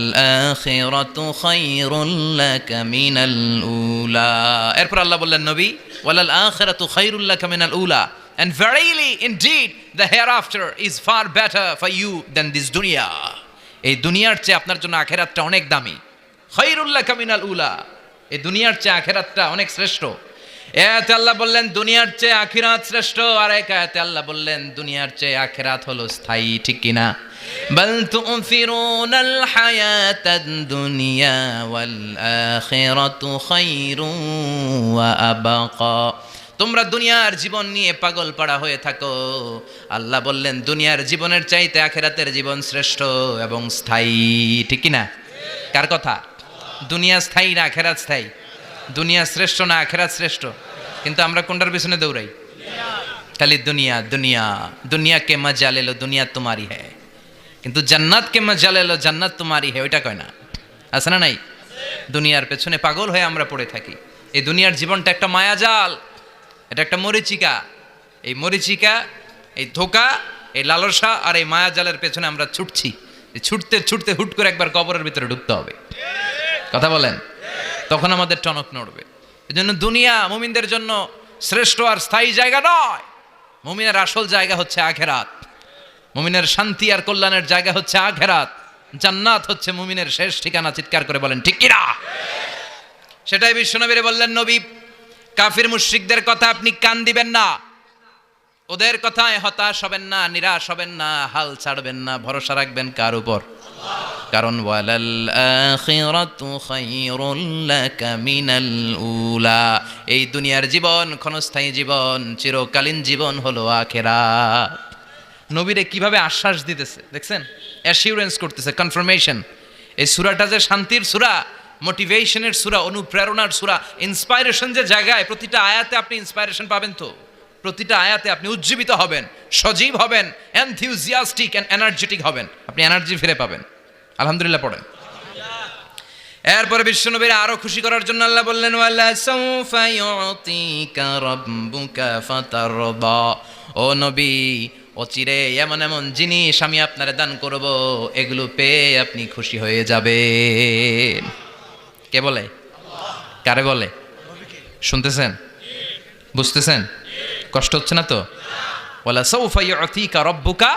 আখিরাতু খায়রুল লাকা মিনাল উলা। এরপর আল্লাহ বললেন নবী ওয়ালাল আখিরাতু খায়রুল লাকা মিনাল উলা, and verily indeed the hereafter is far better for you than this dunya. এই দুনিয়ার চেয়ে আপনার জন্য আখিরাতটা অনেক দামি। খায়রুল লাকা মিনাল উলা, এই দুনিয়ার চেয়ে আখিরাতটা অনেক শ্রেষ্ঠ। এতে আল্লাহ বললেন দুনিয়ার চেয়ে আখিরাত শ্রেষ্ঠ, আর এক আয়াতে আল্লাহ বললেন দুনিয়ার চেয়ে আখিরাত হলো স্থায়ী। ঠিক কিনা? বাল তু'থিরুনাল হায়াতাদ দুনিয়া ওয়াল আখিরাতু খায়রুন ওয়া আবকা। তোমরা দুনিয়ার জীবন নিয়ে পাগল পাড়া হয়ে থাকো, আল্লাহ বললেন দুনিয়ার জীবনের চাইতে আখিরাতের জীবন শ্রেষ্ঠ এবং স্থায়ী। ঠিক কিনা? কার কথা? দুনিয়া স্থায়ী না আখিরাত স্থায়ী? দুনিয়া শ্রেষ্ঠ না আখিরাত শ্রেষ্ঠ? কিন্তু আমরা কোনটার পিছনে দৌড়াই? খালি দুনিয়া দুনিয়া। দুনিয়া কে মজা লে লো, দুনিয়া তোমারি হ্যায়, কিন্তু জান্নাত কে মজা লে লো, জান্নাত তোমারি হ্যায়, ওইটা কয় না? আছে না নাই? দুনিয়ার পেছনে পাগল হয়ে আমরা পড়ে থাকি। এই দুনিয়ার জীবনটা একটা মায়াজাল, এটা একটা মরিচিকা। এই মরিচিকা, এই ধোঁকা, এই লালসা আর এই মায়াজালের পেছনে আমরা ছুটছি। ছুটতে ছুটতে হুট করে একবার কবরের ভিতরে ঢুকতে হবে। কথা বলেন? তখন আমাদের টনক নড়বে। এজন্য দুনিয়া মুমিনদের জন্য শ্রেষ্ঠ আর স্থায়ী জায়গা নয়। মুমিনের আসল জায়গা হচ্ছে আখিরাত। মুমিনের শান্তি আর কল্যাণের জায়গা হচ্ছে আখিরাত। জান্নাত হচ্ছে মুমিনের শেষ ঠিকানা। চিৎকার করে বলেন ঠিক কিনা? সেটাই বিশ্বনবীরে বললেন নবী, কাফির মুশরিকদের কথা আপনি কান দিবেন না, ওদের কথায় হতাশ হবেন না, নিরাশ হবেন না, হাল ছাড়বেন না, ভরসা রাখবেন কার উপর? কারণ ওয়ালাল আখিরাতু খায়রুল লাকা মিনাল উলা, এই দুনিয়ার জীবন ক্ষণস্থায়ী জীবন, চিরকালীন জীবন হলো আখিরাত। নবীরে কিভাবে আশ্বাস দিতেছে দেখছেন? অ্যাসিউরেন্স করতেছে, কনফার্মেশন। এই সূরাটা যে শান্তির সূরা, মোটিভেশনের সূরা, অনুপ্রেরণার সূরা, ইন্সপাইরেশন যে জায়গায়, প্রতিটা আয়াতে আপনি ইন্সপাইরেশন পাবেন। তো প্রতিটা আয়াতে আপনি উজ্জীবিত হবেন, সজীব হবেন, এনথিউজিয়াস্টিক এন্ড এনার্জেটিক হবেন, আপনি এনার্জি ফিরে পাবেন। আলহামদুলিল্লাহ পড়েন। এরপরে বিশ্বনবীর আরো খুশি করার জন্য আল্লাহ বললেন ওয়ালা সাউফা ইউতিকা রাব্বুকা ফাতারদা। ও নবী, অচিরে এমন এমন জিনিস আমি আপনারে দান করব, এগুলো পেয়ে আপনি খুশি হয়ে যাবেন। কে বলে? কারে বলে? শুনতেছেন? বুঝতেছেন? কষ্ট হচ্ছে না তো? ওয়ালা সাউফা ইউতিকা রাব্বুকা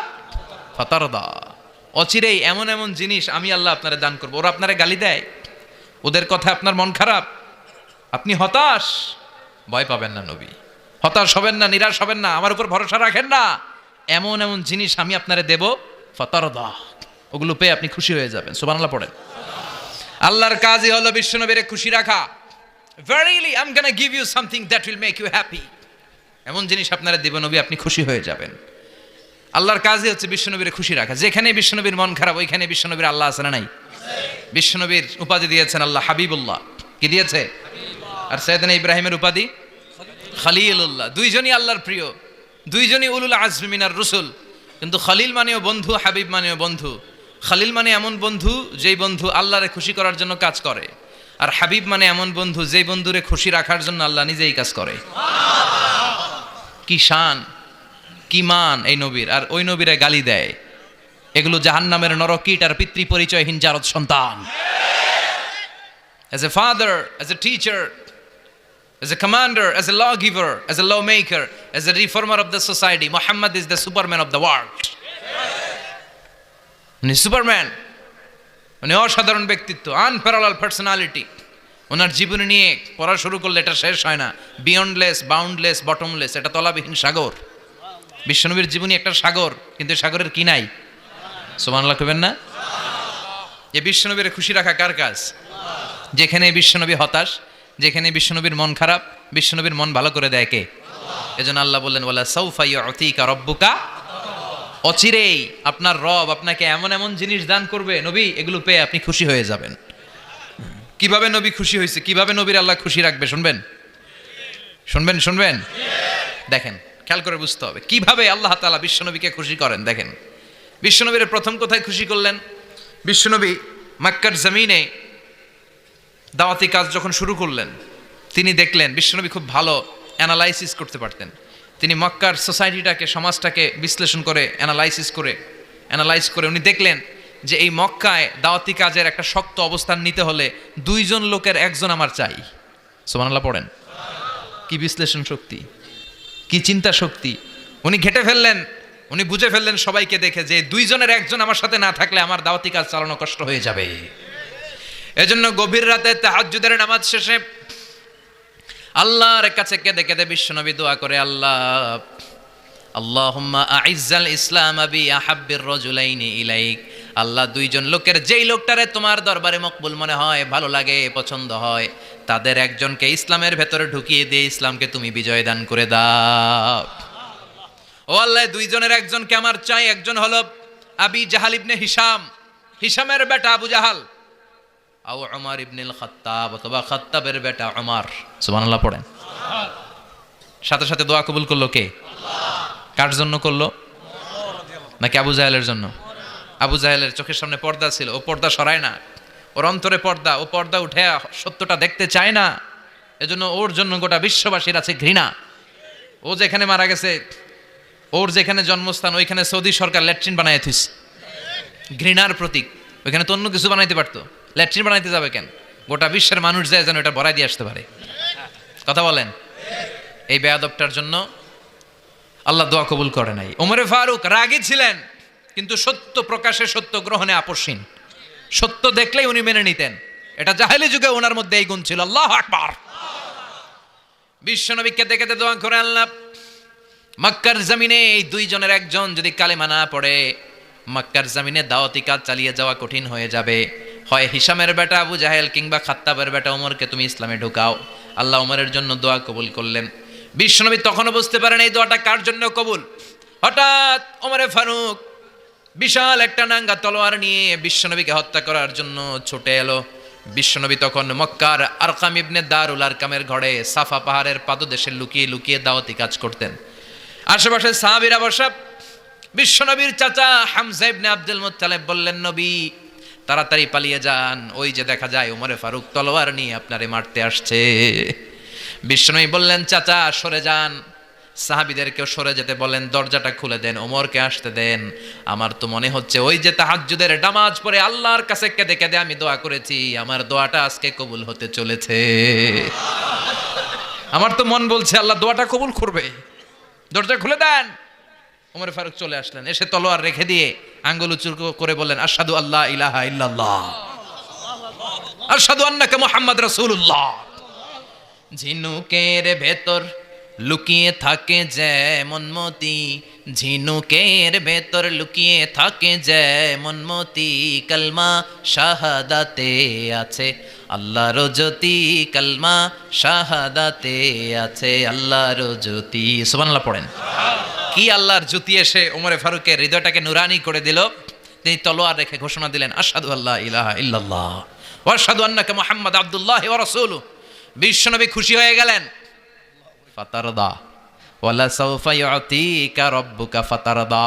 ফাতারদা। অচিরেই এমন এমন জিনিস আমি আল্লাহ আপনারে দান করবো। ওরা আপনারে গালি দেয়, ওদের কথা আপনার মন খারাপ, আপনি হতাশ, ভয় পাবেন না নবী, হতাশ হবেন না, নিরাশ হবেন না, আমার উপর ভরসা রাখেন না। এমন এমন জিনিস আমি আপনারে দেব, ফাতারদা, ওগুলো পেয়ে আপনি খুশি হয়ে যাবেন। সুবহানাল্লাহ পড়েন। আল্লাহর কাজই হলো বিশ্বনবীরে খুশি রাখা। Verily I'm gonna give you something that will make you happy. এমন জিনিস আপনারা দেব নবী, আপনি খুশি হয়ে যাবেন। আল্লাহর কাজই হচ্ছে বিশ্বনবীরে খুশি রাখা। যেখানে বিশ্বনবীর মন খারাপ, ওইখানে বিশ্বনবীর আল্লাহ আছে না নাই? বিশ্বনবীর উপাধি দিয়েছেন আল্লাহ হাবিবুল্লাহ। কি দিয়েছে? আর সাইয়েদনা ইব্রাহিমের উপাধি খলিলুল্লাহ। দুইজনই আল্লাহর প্রিয়, দুইজনই উলুল আজমি মিনার রসুল। কিন্তু খলিল মানেও বন্ধু, হাবিব মানেও বন্ধু। খলিল মানে এমন বন্ধু যেই বন্ধু আল্লাহরে খুশি করার জন্য কাজ করে, আর হাবিব মানে এমন বন্ধু যেই বন্ধুরে খুশি রাখার জন্য আল্লাহ নিজেই কাজ করে। কি শান, কি মান এই নবীর! আর ওই নবীরে গালি দেয়। এগুলো জাহান্নামের নরকীট আর পিতৃ পরিচয়হীন জারদ সন্তান। As a father, as a teacher, as a commander, as a lawgiver, as a lawmaker, as a reformer of the society, Muhammad is the superman of the world. উনি সুপারম্যান, উনি অসাধারণ ব্যক্তিত্ব, আনপ্যারালাল পার্সোনালিটি। ওনার জীবনী নিয়ে পড়া শুরু করলে এটা শেষ হয় না। বিয়ন্ডলেস, বাউন্ডলেস, বটমলেস, এটা তলাবিহীন সাগর। বিশ্বনবীর জীবনী একটা সাগর, কিন্তু সাগরের কি নাই? সুবহানাল্লাহ কইবেন না? এই বিশ্বনবীর খুশি রাখা কার কাজ? যেখানে বিশ্বনবী হতাশ, যেখানে বিশ্বনবীর মন খারাপ, বিশ্বনবীর মন ভালো করে দেয় কে? এজন্য আল্লাহ বললেন ওয়ালা সাউফা ইউতিকা রাব্বুকা, অচিরেই আপনার রব আপনাকে এমন এমন জিনিস দান করবে নবী, এগুলো পেয়ে আপনি খুশি হয়ে যাবেন। কিভাবে নবী খুশি হয়েছে, কিভাবে নবীর আল্লাহ খুশি রাখবে শুনবেন? শুনবেন শুনবেন? দেখেন, খেয়াল করে বুঝতে হবে কিভাবে আল্লাহ তাআলা বিশ্বনবীকে খুশি করেন। দেখেন, বিশ্বনবীর প্রথম কোথায় খুশি করলেন? বিশ্বনবী মক্কার জমিনে দাওয়াতি কাজ যখন শুরু করলেন, তিনি দেখলেন বিশ্বনবী খুব ভালো অ্যানালাইসিস করতে পারতেন। তিনি মক্কার সোসাইটিটাকে, সমাজটাকে বিশ্লেষণ করে অ্যানালাইজ করে উনি দেখলেন যে এই মক্কায় দাওয়াতি কাজের একটা শক্ত অবস্থান নিতে হলে 2 লোকের একজন আমার চাই। সুবহানাল্লাহ পড়েন। কি বিশ্লেষণ শক্তি, কি চিন্তা শক্তি! উনি ঘেটে ফেললেন, উনি বুঝে ফেললেন সবাইকে দেখে যে 2 একজন আমার সাথে না থাকলে আমার দাওয়াতি কাজ চালানো কষ্ট হয়ে যাবে। এজন্য গভীর রাতে তাহাজ্জুদের নামাজ শেষে আল্লাহর কাছে কেঁদে কেঁদে বিশ্বনবী দোয়া করে, আল্লাহুম্মা আইজ্জাল ইসলাম বি আহাব্বির রাজুলাইনি ইলাইক। আল্লাহ 2 লোকের, যেই লোকটারে তোমার দরবারে মকবুল মনে হয়, ভালো লাগে, পছন্দ হয়, তাদের একজনকে ইসলামের ভেতরে ঢুকিয়ে দিয়ে ইসলামকে তুমি বিজয় দান করে দাও। ও আল্লাহ, 2 একজনকে আমার চাই। একজন হলো আবি জাহাল ইবনে হিশাম, হিশামের বেটা আবু জাহাল, আও উমর ইবনুল খাত্তাব, অথবা খাত্তাবের বেটা উমর। সুবহানাল্লাহ পড়েন। সাথে সাথে দোয়া কবুল করলো কে? কার জন্য করলো? নাকি আবু জাহেলের জন্য? আবু জাহেলের চোখের সামনে পর্দা ছিল, ও পর্দা সরায় না। ওর অন্তরে পর্দা, ও পর্দা উঠে সত্যটা দেখতে চায় না। এজন্য ওর জন্য গোটা বিশ্ববাসীর আছে ঘৃণা। ও যেখানে মারা গেছে, ওর যেখানে জন্মস্থান, ওইখানে সৌদি সরকার ল্যাট্রিন বানায় থুইছে, ঘৃণার প্রতীক। ওইখানে তো অন্য কিছু বানাইতে পারতো, ল্যাট্রিন বানাইতে যাবে কেন? গোটা বিশ্বের মানুষ যায় যেন এটা ভরাই দিয়ে আসতে পারে। কথা বলেন। এই বেয়াদবটার জন্য আল্লাহ দোয়া কবুল করে নাই। ওমরে ফারুক রাগী ছিলেন, কিন্তু সত্য প্রকাশে, সত্য গ্রহণে আপসহীন। সত্য দেখলেই উনি মেনে নিতেন। এটা জাহেলি যুগে ওনার মধ্যে এই গুণ ছিল। আল্লাহু আকবার। বিশ্বনবী কেঁদে কেঁদে দোয়া করে, আল্লাহ, মক্কার জমিনে এই 2 একজন যদি কালেমা না পড়ে, মক্কার জমিনে দাওয়াতি কাজ চালিয়ে যাওয়া কঠিন হয়ে যাবে। হয় হিশামের বেটা আবু জাহেল কিংবা খাত্তাবের বেটা ওমরকে তুমি ইসলামে ঢুকাও। আল্লাহ ওমরের জন্য দোয়া কবুল করলেন। বিশ্বনবী তখনও বুঝতে পারেন এই দোয়াটা কার জন্য কবুল। হঠাৎ ওমরে ফারুক বিশাল একটা নাঙ্গা তলোয়ার নিয়ে বিশ্বনবীকে হত্যা করার জন্য ছুটে এলো। বিশ্বনবী তখন মক্কার আরকাম ইবনে দারুল আরকামের ঘরে সাফা পাহাড়ের পাদদেশে লুকিয়ে লুকিয়ে দাওয়াতি কাজ করতেন। আশেপাশে সাহাবীরা বসা। বিশ্বনবীর চাচা হামজা ইবনে আব্দুল মুত্তালিব বললেন, নবী তাড়াতাড়ি পালিয়ে যান, ওই যে দেখা যায় ওমরে ফারুক তলোয়ার নিয়ে আপনারে মারতে আসছে। বিশ্বনবী বললেন, চাচা সরে যান। সাহাবীদেরকেও সরে যেতে বলেন, দরজাটা খুলে দেন, ওমরকে আসতে দেন। আমার তো মনে হচ্ছে ওই যে তাহাজ্জুদের নামাজ পড়ে আল্লাহর কাছে কেঁদে কেঁদে আমি দোয়া করেছি, আমার দোয়াটা আজকে কবুল হতে চলেছে। আমার তো মন বলছে আল্লাহ দোয়াটা কবুল করবে। দরজা খুলে দেন। ওমর ফারুক চলে আসলেন, এসে তলোয়ার রেখে দিয়ে আঙ্গুল উঁচু করে বললেন, আশহাদু আল্লা ইলাহা ইল্লাল্লাহ, আশহাদু আন্নাকা মুহাম্মদ রাসূলুল্লাহ। ঝিনুকের ভেতর লুকিয়ে থাকে যেমন মতি, ঝিনুকের ভেতর লুকিয়ে থাকে যেমন মতি, কালমা শাহাদাতে আছে আল্লাহর জ্যোতি, কালমা শাহাদাতে আছে আল্লাহর জ্যোতি। সুবহানাল্লাহ পড়েন। কি আল্লাহর জ্যোতি এসে ওমরে ফারুকের হৃদয়টাকে নুরানি করে দিল। তিনি তলোয়ার রেখে ঘোষণা দিলেন, আশহাদু আল্লা ইলাহা ইল্লাল্লাহ ওয়া আশহাদু আন্নাকা মুহাম্মাদ আবদুল্লাহি ওয়া রাসূলুহু। বিশ্বনবী খুশি হয়ে গেলেন। ফাতারদা ওয়ালা সাউফা ইউতিকা রাব্বুকা ফাতারদা।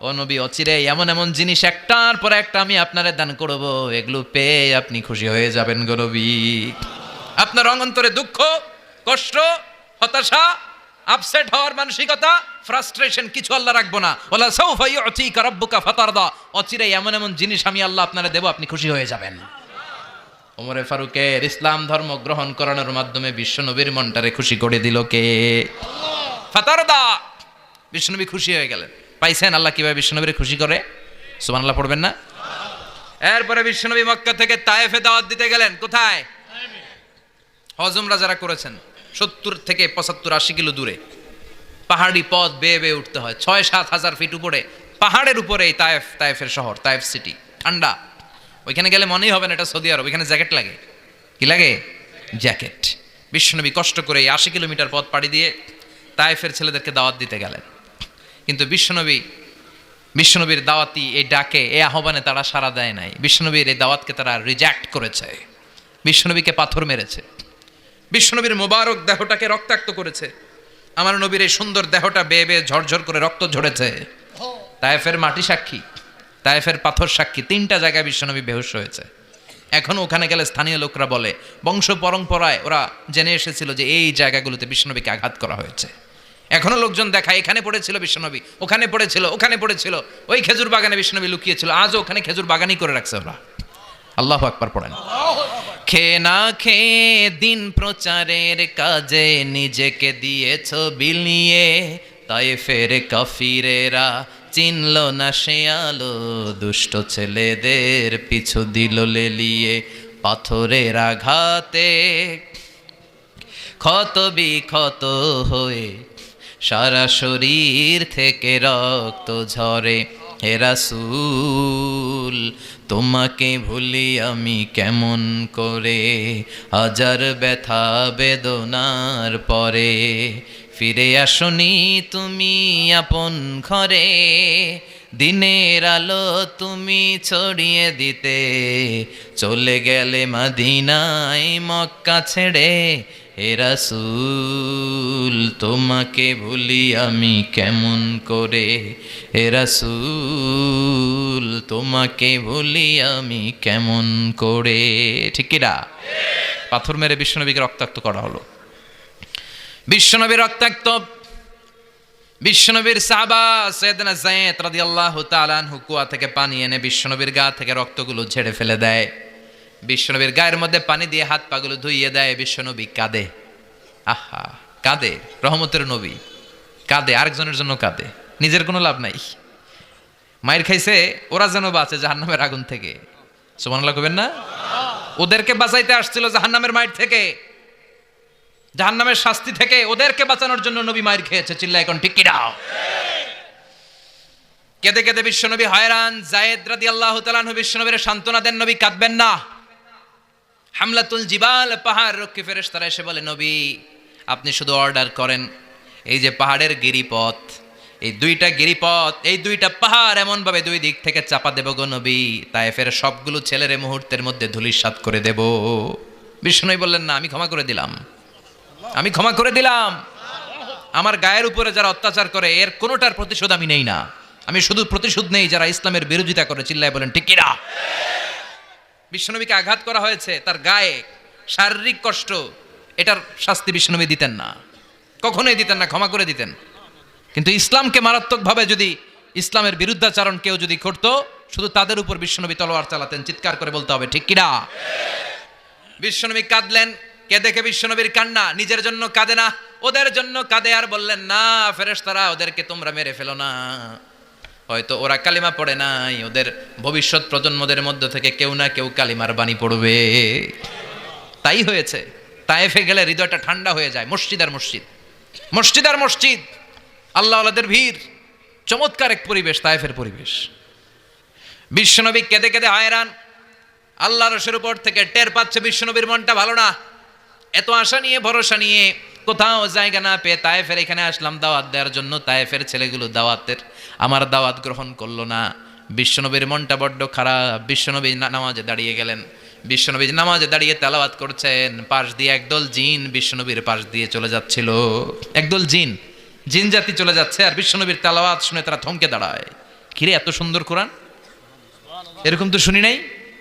ও নবী, অচিরে এমন এমন জিনিস একটার পর একটা আমি আপনারে দান করব, এগুলো পেয়ে আপনি খুশি হয়ে যাবেন গো নবী। আপনার অন্তরে দুঃখ, কষ্ট, হতাশা, আপসেট হওয়ার মানসিকতা, ফ্রাস্ট্রেশন কিছু আল্লাহ রাখবো না। ওয়ালা সাউফা ইউতিকা রাব্বুকা ফাতারদা। অচিরে এমন এমন জিনিস আমি আল্লাহ আপনারে দেব, আপনি খুশি হয়ে যাবেন। ওমরে ফারুকের ইসলাম ধর্ম গ্রহণ করানোর মাধ্যমে বিশ্বনবীর মনটারে খুশি করে দিল কে? ফাতারদা। বিশ্বনবী খুশি হয়ে গেলেন। পাইছেন আল্লাহ কিভাবে বিশ্বনবীর খুশি করে? সুবহানাল্লাহ পড়বেন না? এরপরে বিশ্বনবী মক্কা থেকে তায়েফে দাওয়াত দিতে গেলেন। কোথায়? হজ উমরা যারা করেছেন 70 থেকে 75 80 কিলো দূরে পাহাড়ি পথ বেয়ে বেয়ে উঠতে হয়। 6-7 হাজার ফিট উপরে পাহাড়ের উপরে এই তায়েফের শহর, তায়েফ সিটি। ঠান্ডা। ওইখানে গেলে মনেই হবে না এটা সৌদি আরব। ওইখানে জ্যাকেট লাগে। কি লাগে? জ্যাকেট। বিশ্বনবী কষ্ট করে 80 কিলোমিটার পথ পাড়ি দিয়ে তায়েফের ছেলেদেরকে দাওয়াত দিতে গেলেন। কিন্তু বিশ্বনবীর দাওয়াতি এই ডাকে, এই আহ্বানে তারা সাড়া দেয় নাই। বিশ্বনবীর এই দাওয়াতকে তারা রিজেক্ট করেছে। বিশ্বনবীকে পাথর মেরেছে। বিশ্বনবীর মোবারক দেহটাকে রক্তাক্ত করেছে। আমার নবীর এই সুন্দর দেহটা বেয়ে বেয়ে ঝরঝর করে রক্ত ঝরেছে। তায়েফের মাটি সাক্ষী। তায়েফের পাথর সাক্ষী, 3টা জায়গায় বিশ্বনবী বেহুশ হয়েছে। এখন ওখানে গেলে স্থানীয় লোকরা বলে বংশ পরম্পরায় ওরা জেনে এসেছিল যে এই জায়গাগুলোতে বিশ্বনবীকে আঘাত করা হয়েছে। এখনো লোকজন দেখায় এখানে পড়েছিল বিশ্বনবী, ওখানে পড়েছিল, ওখানে পড়েছিল, ওই খেজুর বাগানে বিশ্বনবী লুকিয়েছিল, আজও ওখানে খেজুর বাগানই করে রাখছে ওরা। আল্লাহু আকবার পড়েন। খেয়ে না খেয়ে দিন প্রচারের কাজে নিজেকে দিয়েছ বিলিয়ে, তায়েফের কাফিরেরা চিনল না সে আলো, দুষ্ট ছেলেদের পিছু দিল লেলিয়ে, পাথরের আঘাতে ক্ষত বিক্ষত হয়ে সারা শরীর থেকে রক্ত ঝরে। হে রাসূল তোমাকে ভুলি আমি কেমন করে, হাজার ব্যথা বেদনার পরে, ফিরে আসনি তুমি আপন ঘরে, দিনের আলো তুমি ছড়িয়ে দিতে, চলে গেলে মদিনায় মক্কা ছেড়ে। হে রাসূল তোমাকে ভুলি আমি কেমন করে, হে রাসূল তোমাকে ভুলি আমি কেমন করে। ঠিক কি না? পাথর মেরে বিশ্বনবীকে রক্তাক্ত করা হলো। বিশ্বনবী রক্তাক্ত, বিশ্বনবীর সাহাবা সাইয়েদনা যায়েদ রাদিয়াল্লাহু তাআলা আনহু কুয়া থেকে পানি এনে বিশ্বনবীর গা থেকে রক্তগুলো ঝেড়ে ফেলে দেয়। বিশ্বনবীর গায়ের মধ্যে পানি দিয়ে হাত পাগুলো ধুইয়ে দেয়। বিশ্বনবী কাঁদে, আহা কাঁদে, রহমতের নবী কাঁদে, আরেকজনের জন্য কাঁদে, নিজের কোনো লাভ নাই। মায়ের খাইছে ওরা যেন বাঁচে জাহান্নামের আগুন থেকে। সুবহানাল্লাহ কইবেন না? ওদেরকে বাঁচাইতে আসছিল জাহান্নামের মায়ের থেকে, জাহান্নামের শাস্তি থেকে ওদেরকে বাঁচানোর জন্য নবী মায়ের খেয়েছে। চিল্লায় এখন ঠিক কি না? কেঁদে কেঁদে বিশ্বনবী হয়রান। যায়েদ রাদিয়াল্লাহু তাআলা আনহু বিশ্বনবীর সান্ত্বনা দেন, নবী কাঁদবেন না। হামলাতুল জিবাল, পাহাড় রক্ষী ফেরেশতারা এসে বলে নবী আপনি শুধু অর্ডার করেন, এই যে পাহাড়ের গিরিপথ, এই 2টা গিরিপথ, এই 2টা পাহাড় এমন ভাবে 2 দিক থেকে চাপা দেব গো নবী, তায়েফের সবগুলো ছেলের মুহূর্তের মধ্যে ধূলিসাৎ করে দেব। বিশ্বনবী বললেন না, আমি ক্ষমা করে দিলাম, আমি ক্ষমা করে দিলাম। আমার গায়ের উপরে যারা অত্যাচার করে এর কোনোটার প্রতিশোধ আমি নেই না, আমি শুধু প্রতিশোধ নেই যারা ইসলামের বিরোধিতা করে। চিল্লায় বলেন ঠিক কি না? বিশ্বনবীকে আঘাত করা হয়েছে, তার গায়ে শারীরিক কষ্ট, এটার শাস্তি বিশ্বনবী দিতেন না, কখনোই দিতেন না, ক্ষমা করে দিতেন। কিন্তু ইসলামকে মারাত্মকভাবে যদি ইসলামের বিরুদ্ধাচরণ কেউ যদি করতো, শুধু তাদের উপর বিশ্বনবী তলোয়ার চালাতেন। চিৎকার করে বলতে হবে ঠিক কি না? বিশ্বনবী কাঁদলেন। কে দেখে বিশ্বনবীর কান্না, নিজের জন্য কাঁদে না, ওদের জন্য কাঁদে। আর বললেন না ফেরেশতারা ওদেরকে তোমরা মেরে ফেলো না, হয়তো ওরা কালিমা পড়ে নাই, ওদের ভবিষ্যৎ প্রজন্মদের মধ্য থেকে কেউ না কেউ কালিমার বাণী পড়বে। তাই হয়েছে। তায়েফে গেলে হৃদয়টা ঠান্ডা হয়ে যায়। মসজিদ আর মসজিদ, মসজিদ আর মসজিদ, আল্লাহ আল্লাহদের ভিড়, চমৎকার এক পরিবেশ তায়েফের পরিবেশ। বিশ্বনবী কেঁদে কেঁদে হয়রান। আল্লাহ রসের উপর থেকে টের পাচ্ছে বিশ্বনবীর মনটা ভালো না। এত আশা নিয়ে ভরসা নিয়ে কোথাও জায়গা না পেয়ে তায়েফের এখানে আসলাম দাওয়াত দেওয়ার জন্য। তায়েফের ছেলেগুলো আমার দাওয়াত গ্রহণ করলো না। বিশ্বনবীর মনটা বড্ড খারাপ। বিশ্বনবী নামাজে দাঁড়িয়ে গেলেন। বিশ্বনবী নামাজে দাঁড়িয়ে তেলাওয়াত করছেন, পাশ দিয়ে একদল জিন বিশ্বনবীর পাশ দিয়ে চলে যাচ্ছিল। একদল জিন, জিন জাতি চলে যাচ্ছে, আর বিশ্বনবীর তেলাওয়াত শুনে তারা থমকে দাঁড়ায়। কিরে এত সুন্দর কোরআন, এরকম তো শুনি নাই।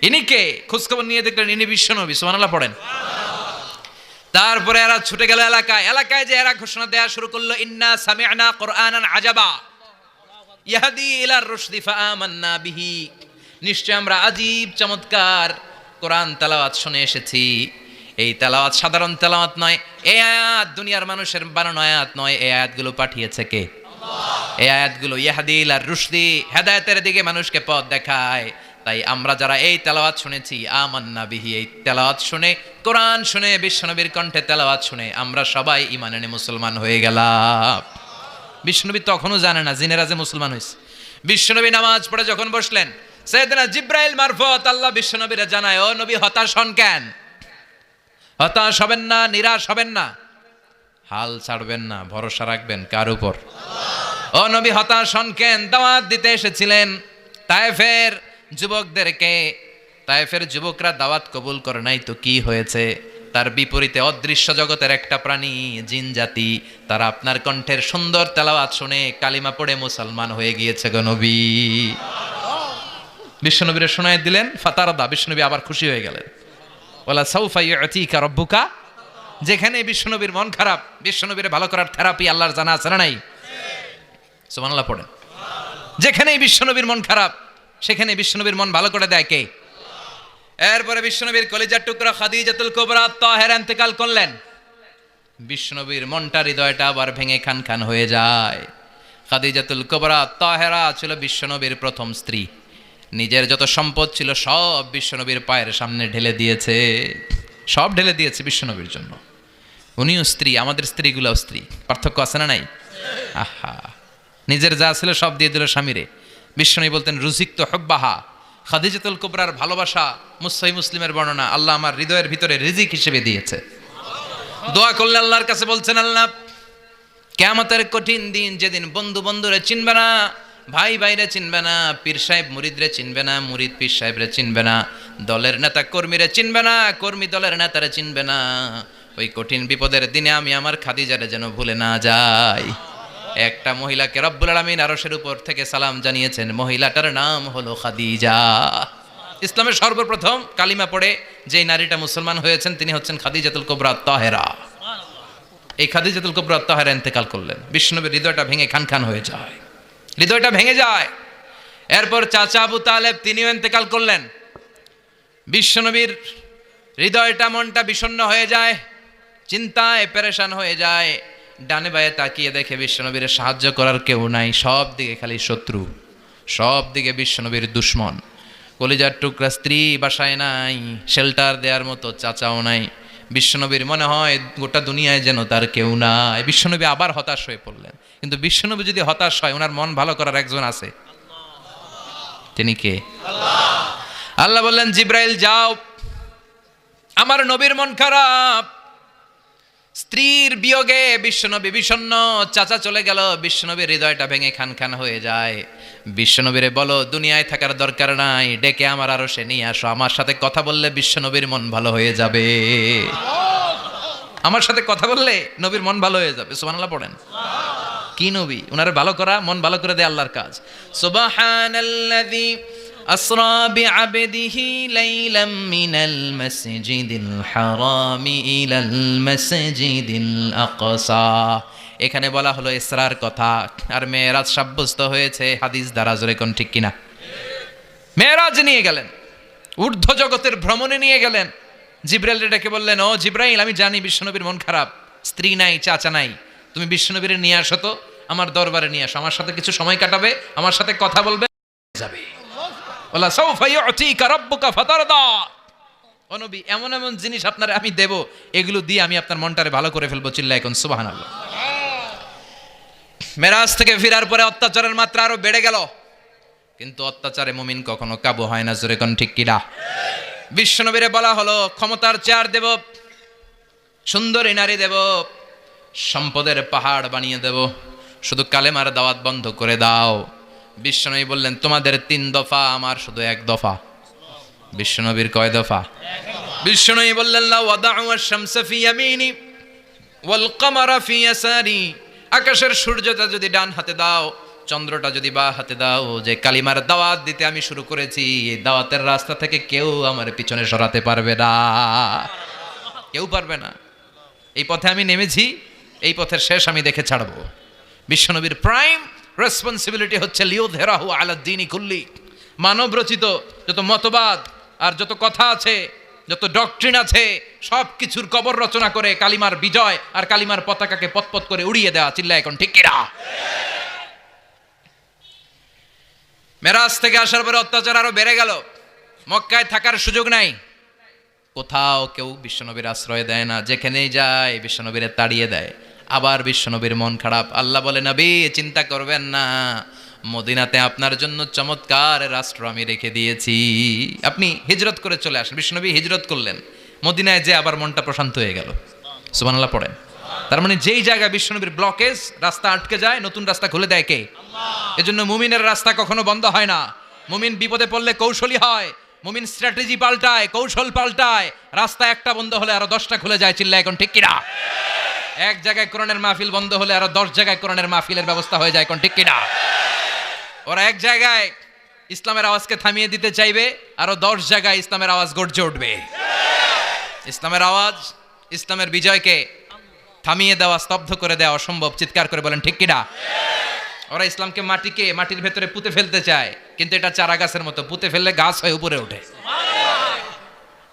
ইনি কে? খোঁজখবর নিয়ে দেখলেন ইনি বিশ্বনবী। সুবহানাল্লাহ পড়েন। তারপরে এরা ছুটে গেল এলাকায়। এলাকায় যে এরা ঘোষণা দেয়া শুরু করলো, ইন্না সামি'না কুরআনান আজাবা ইয়াহদি ইলার রুশদি ফাআমান্না বিহি। নিশ্চয় আমরা আজীব চমৎকার কোরআন তেলাওয়াত শুনে এসেছি। এই তেলাওয়াত সাধারণ তেলাওয়াত নয়, এই আয়াত দুনিয়ার মানুষের বানানো আয়াত নয়, এই আয়াতগুলো পাঠিয়েছে কে? আল্লাহ। এই আয়াতগুলো ইয়াহদি ইলার রুশদি, হেদায়েতের দিকে মানুষকে পথ দেখায়। তাই আমরা যারা এই তেলাওয়াত শুনেছি, আমান্না বিহি, এই তেলাওয়াত শুনে, কোরআন শুনে, বিশ্বনবীর কণ্ঠে তেলাওয়াত শুনে আমরা সবাই ঈমান এনে মুসলমান হয়ে গেলাম। বিশ্বনবী তখনও জানে না জিনেরা যে মুসলমান হয়েছে। বিশ্বনবী নামাজ পড়ে যখন বসলেন, সাইয়েদনা জিব্রাইল মারফত আল্লাহ বিশ্বনবীরে জানায়, ও নবী হতাশ হন কেন? হতাশ হবেন না, নিরাশ হবেন না, হাল ছাড়বেন না, ভরসা রাখবেন কার উপর? ও নবী হতাশ হন কেন? দাওয়াত দিতে এসেছিলেন তায়েফের যুবকদেরকে। তায়েফের যুবকরা দাওয়াত কবুল করে নাই তো কি হয়েছে? তার বিপরীতে অদৃশ্য জগতের একটা প্রাণী, জিন জাতি, তারা আপনার কণ্ঠের সুন্দর তেলাওয়াত শুনে কালিমা পড়ে মুসলমান হয়ে গিয়েছে গো নবী। বিশ্বনবীরে শোনায় দিলেন, ফাতারাদা, বিশ্বনবী আবার খুশি হয়ে গেলেন। ওয়ালা সাউফা ইউতিকা রাব্বুকা, যেখানে বিশ্বনবীর মন খারাপ, বিশ্বনবীরে ভালো করার থেরাপি আল্লাহর জানা আছে না নাই? সুবহানাল্লাহ পড়েন। যেখানেই বিশ্বনবীর মন খারাপ, সেখানে বিশ্বনবীর মন ভালো করে দেয় কে? এরপরে বিশ্বনবীর কলিজার টুকরা খাদিজাতুল কুবরা তাহেরা ইন্তেকাল করলেন। বিশ্বনবীর মনটা, হৃদয়টা আবার ভেঙে খান খান হয়ে যায়। খাদিজাতুল কুবরা তাহেরা ছিল বিশ্বনবীর প্রথম স্ত্রী। নিজের যত সম্পদ ছিল সব বিশ্বনবীর পায়ের সামনে ঢেলে দিয়েছে, সব ঢেলে দিয়েছে বিশ্বনবীর জন্য। উনিও স্ত্রী, আমাদের স্ত্রীগুলোও স্ত্রী, পার্থক্য আছে না নাই? আহা, নিজের যা ছিল সব দিয়ে দিল স্বামীরে। বিশ্বনবী বলতেন রুজিক তো হব্বাহা, খাদিজাতুল কুবরার ভালোবাসা সহিহ মুসলিমের বর্ণনা, আল্লাহ আমার হৃদয়ের ভিতরে রিজিক হিসেবে দিয়েছে। দোয়া করলে আল্লাহর কাছে বলছেন, আল্লাহ কিয়ামতের কঠিন দিন, যেদিন বন্ধু বন্ধুরে চিনবে না, ভাই ভাইরে চিনবে না, পীর সাহেব মুরিদরে চিনবে না, মুরিদ পীর সাহেবরে চিনবে না, দলের নেতা কর্মীরে চিনবে না, কর্মী দলের নেতারে চিনবে না, ওই কঠিন বিপদের দিনে আমি আমার খাদিজারে যেন ভুলে না যাই। একটা মহিলাকে রব্বুল আলামিন আরশের উপর থেকে সালাম জানিয়েছেন, মহিলাটার নাম হলো খাদিজা। ইসলামের সর্বপ্রথম কালিমা পড়ে যেই নারীটা মুসলমান হয়েছেন তিনি হচ্ছেন খাদিজাতুল কুবরা তাহেরা। এই খাদিজাতুল কুবরা তাহেরা ইন্তেকাল করলেন। বিশ্বনবীর হৃদয়টা ভেঙে খান খান হয়ে যায়, হৃদয়টা ভেঙে যায়। এরপর চাচা আবু তালেব তিনিও ইন্তেকাল করলেন। বিশ্বনবীর হৃদয়টা, মনটা বিষণ্ণ হয়ে যায়, চিন্তায় পেরেশান হয়ে যায়। ডানে বায়ে তাকিয়ে দেখে বিশ্বনবীর সাহায্য করার কেউ নাই, সব দিকে খালি শত্রু, সব দিকে বিশ্বনবীর দুশ্মন। কলিজার টুকরা স্ত্রী বাসায় নাই, শেল্টার দেওয়ার মতো চাচাও নাই। বিশ্বনবীর মনে হয় গোটা দুনিয়ায় যেন তার কেউ নাই। বিশ্বনবী আবার হতাশ হয়ে পড়লেন। কিন্তু বিশ্বনবী যদি হতাশ হয়, ওনার মন ভালো করার একজন আছে, তিনি কে? আল্লাহ বললেন, জিব্রাইল যাও, আমার নবীর মন খারাপ, স্ত্রীর বিয়োগে বিশ্বনবী বিষণ্ণ, চাচা চলে গেল, বিশ্বনবীর হৃদয়টা ভেঙে খান খান হয়ে যায়। বিশ্বনবীরে বলো দুনিয়ায় থাকার দরকার নাই, ডেকে আমার আরশে নিয়ে আসো, আমার সাথে কথা বললে বিশ্বনবীর মন ভালো হয়ে যাবে। আমার সাথে কথা বললে নবীর মন ভালো হয়ে যাবে। সুবহানাল্লাহ পড়েন। কি নবী, উনারে ভালো করা, মন ভালো করে দেয় আল্লাহর কাজ। সুবহানাল্লাযী আসরা বিআবদিহি লাইলাম মিনাল মাসজিদিল হারামি ইলাল মাসজিদিল আকসা। এখানে বলা হলো ইসরার কথা, আর মেরাজ সাব্যস্ত হয়েছে হাদিস দ্বারা। জোরে কোন ঠিক কিনা? মেরাজ নিয়ে গেলেন, ঊর্ধ্ব জগতের ভ্রমণে নিয়ে গেলেন। জিব্রাইল ডেকে বললেন, ও জিব্রাইল, আমি জানি বিশ্বনবীর মন খারাপ, স্ত্রী নাই, চাচা নাই, তুমি বিশ্বনবীরে নিয়ে আসো তো, আমার দরবারে নিয়ে আসো, আমার সাথে কিছু সময় কাটাবে, আমার সাথে কথা বলবে, যাবে। ওয়ালা সাউফা ইউতিকা রাব্বুকা ফাতারদা। ও নবী, এমন এমন জিনিস আপনারে আমি দেব, এগুলো দিয়ে আমি আপনার মনটারে ভালো করে ফেলবো। চিল্লায় এখন সুবহানাল্লাহ। মেরাজ থেকে ফেরার পরে অত্যাচারের মাত্রা আরো বেড়ে গেল, কিন্তু অত্যাচারে মুমিন কখনো কাবু হয় না। জোরে কোন ঠিক কিনা? বিশ্বনবীরে বলা হলো, ক্ষমতার চেয়ার দেব, সুন্দরী নারী দেব, সম্পদের পাহাড় বানিয়ে দেব, শুধু কালেমার দাওয়াত বন্ধ করে দাও। বিশ্বনবী বললেন, তোমাদের 3 দফা, আমার শুধু 1 দফা। বিশ্বনবীর কয় দফা? বিশ্বনবী বললেন, লা ওয়াদাউ আশ-শামসা ফি ইয়ামিনি ওয়াল কামারা ফি ইয়াসারি। আকাশের সূর্যটা যদি ডান হাতে দাও, চন্দ্রটা যদি বা হাতে দাও, যে কালিমার দাওয়াত দিতে আমি শুরু করেছি, এই দাওয়াতের রাস্তা থেকে কেউ আমার পিছনে সরাতে পারবে না, কেউ পারবে না। এই পথে আমি নেমেছি, এই পথের শেষ আমি দেখে ছাড়বো। বিশ্বনবীর প্রাইম রেসপন্সিবিলিটি হচ্ছে লিউযহিরাহু আলা দ্বীনি কুল্লি। মানব রচিত যত মতবাদ আর যত কথা আছে, যত ডক্ট্রিন আছে, সব কিছুর কবর রচনা করে কালিমার বিজয় আর কালিমার পতাকাকে পতপত করে উড়িয়ে দেওয়া। চিল্লায় এখন ঠিক কিনা? মেরাজ থেকে আসার পরে অত্যাচার আরো বেড়ে গেল। মক্কায় থাকার সুযোগ নাই, কোথাও কেউ বিশ্বনবীর আশ্রয় দেয় না, যেখানেই যায় বিশ্বনবীরে তাড়িয়ে দেয়। আবার বিশ্বনবীর মন খারাপ। আল্লাহ বলে, নবী চিন্তা করবেন না, মদিনাতে আপনার জন্য চমৎকার রাষ্ট্র আমি রেখে দিয়েছি, আপনি হিজরত করে চলে আসেন। বিশ্বনবী হিজরত করলেন, মদিনায় যে আবার মনটা প্রশান্ত হয়ে গেল। সুবহানাল্লাহ পড়েন। তার মানে যেই জায়গায় বিশ্বনবীর ব্লকেজ, রাস্তা আটকে যায়, নতুন রাস্তা খুলে দেয় কে? এজন্য মুমিনের রাস্তা কখনো বন্ধ হয় না। মুমিন বিপদে পড়লে কৌশলী হয়, মুমিন স্ট্র্যাটেজি পাল্টায়, কৌশল পাল্টায়। রাস্তা একটা বন্ধ হলে আরো 10টা খুলে যায়। চিল্লায় এখন ঠিক কিনা? এক জায়গায় কোরআনের মাহফিল বন্ধ হলে আরো 10 জায়গায় কোরআনের মাহফিলের ব্যবস্থা হয়ে যায়। কোন ঠিক কিনা? ওরা এক জায়গায় ইসলামের আওয়াজকে থামিয়ে দিতে চাইবে, আরো 10 জায়গায় ইসলামের আওয়াজ গর্জে উঠবে। ইসলামের আওয়াজ, ইসলামের বিজয়কে থামিয়ে দেওয়া, স্তব্ধ করে দেওয়া অসম্ভব। চিৎকার করে বলেন ঠিক কিনা? ওরা ইসলামকে মাটির ভেতরে পুঁতে ফেলতে চায়, কিন্তু এটা চারা গাছের মতো, পুঁতে ফেললে গাছ হয়ে উপরে ওঠে,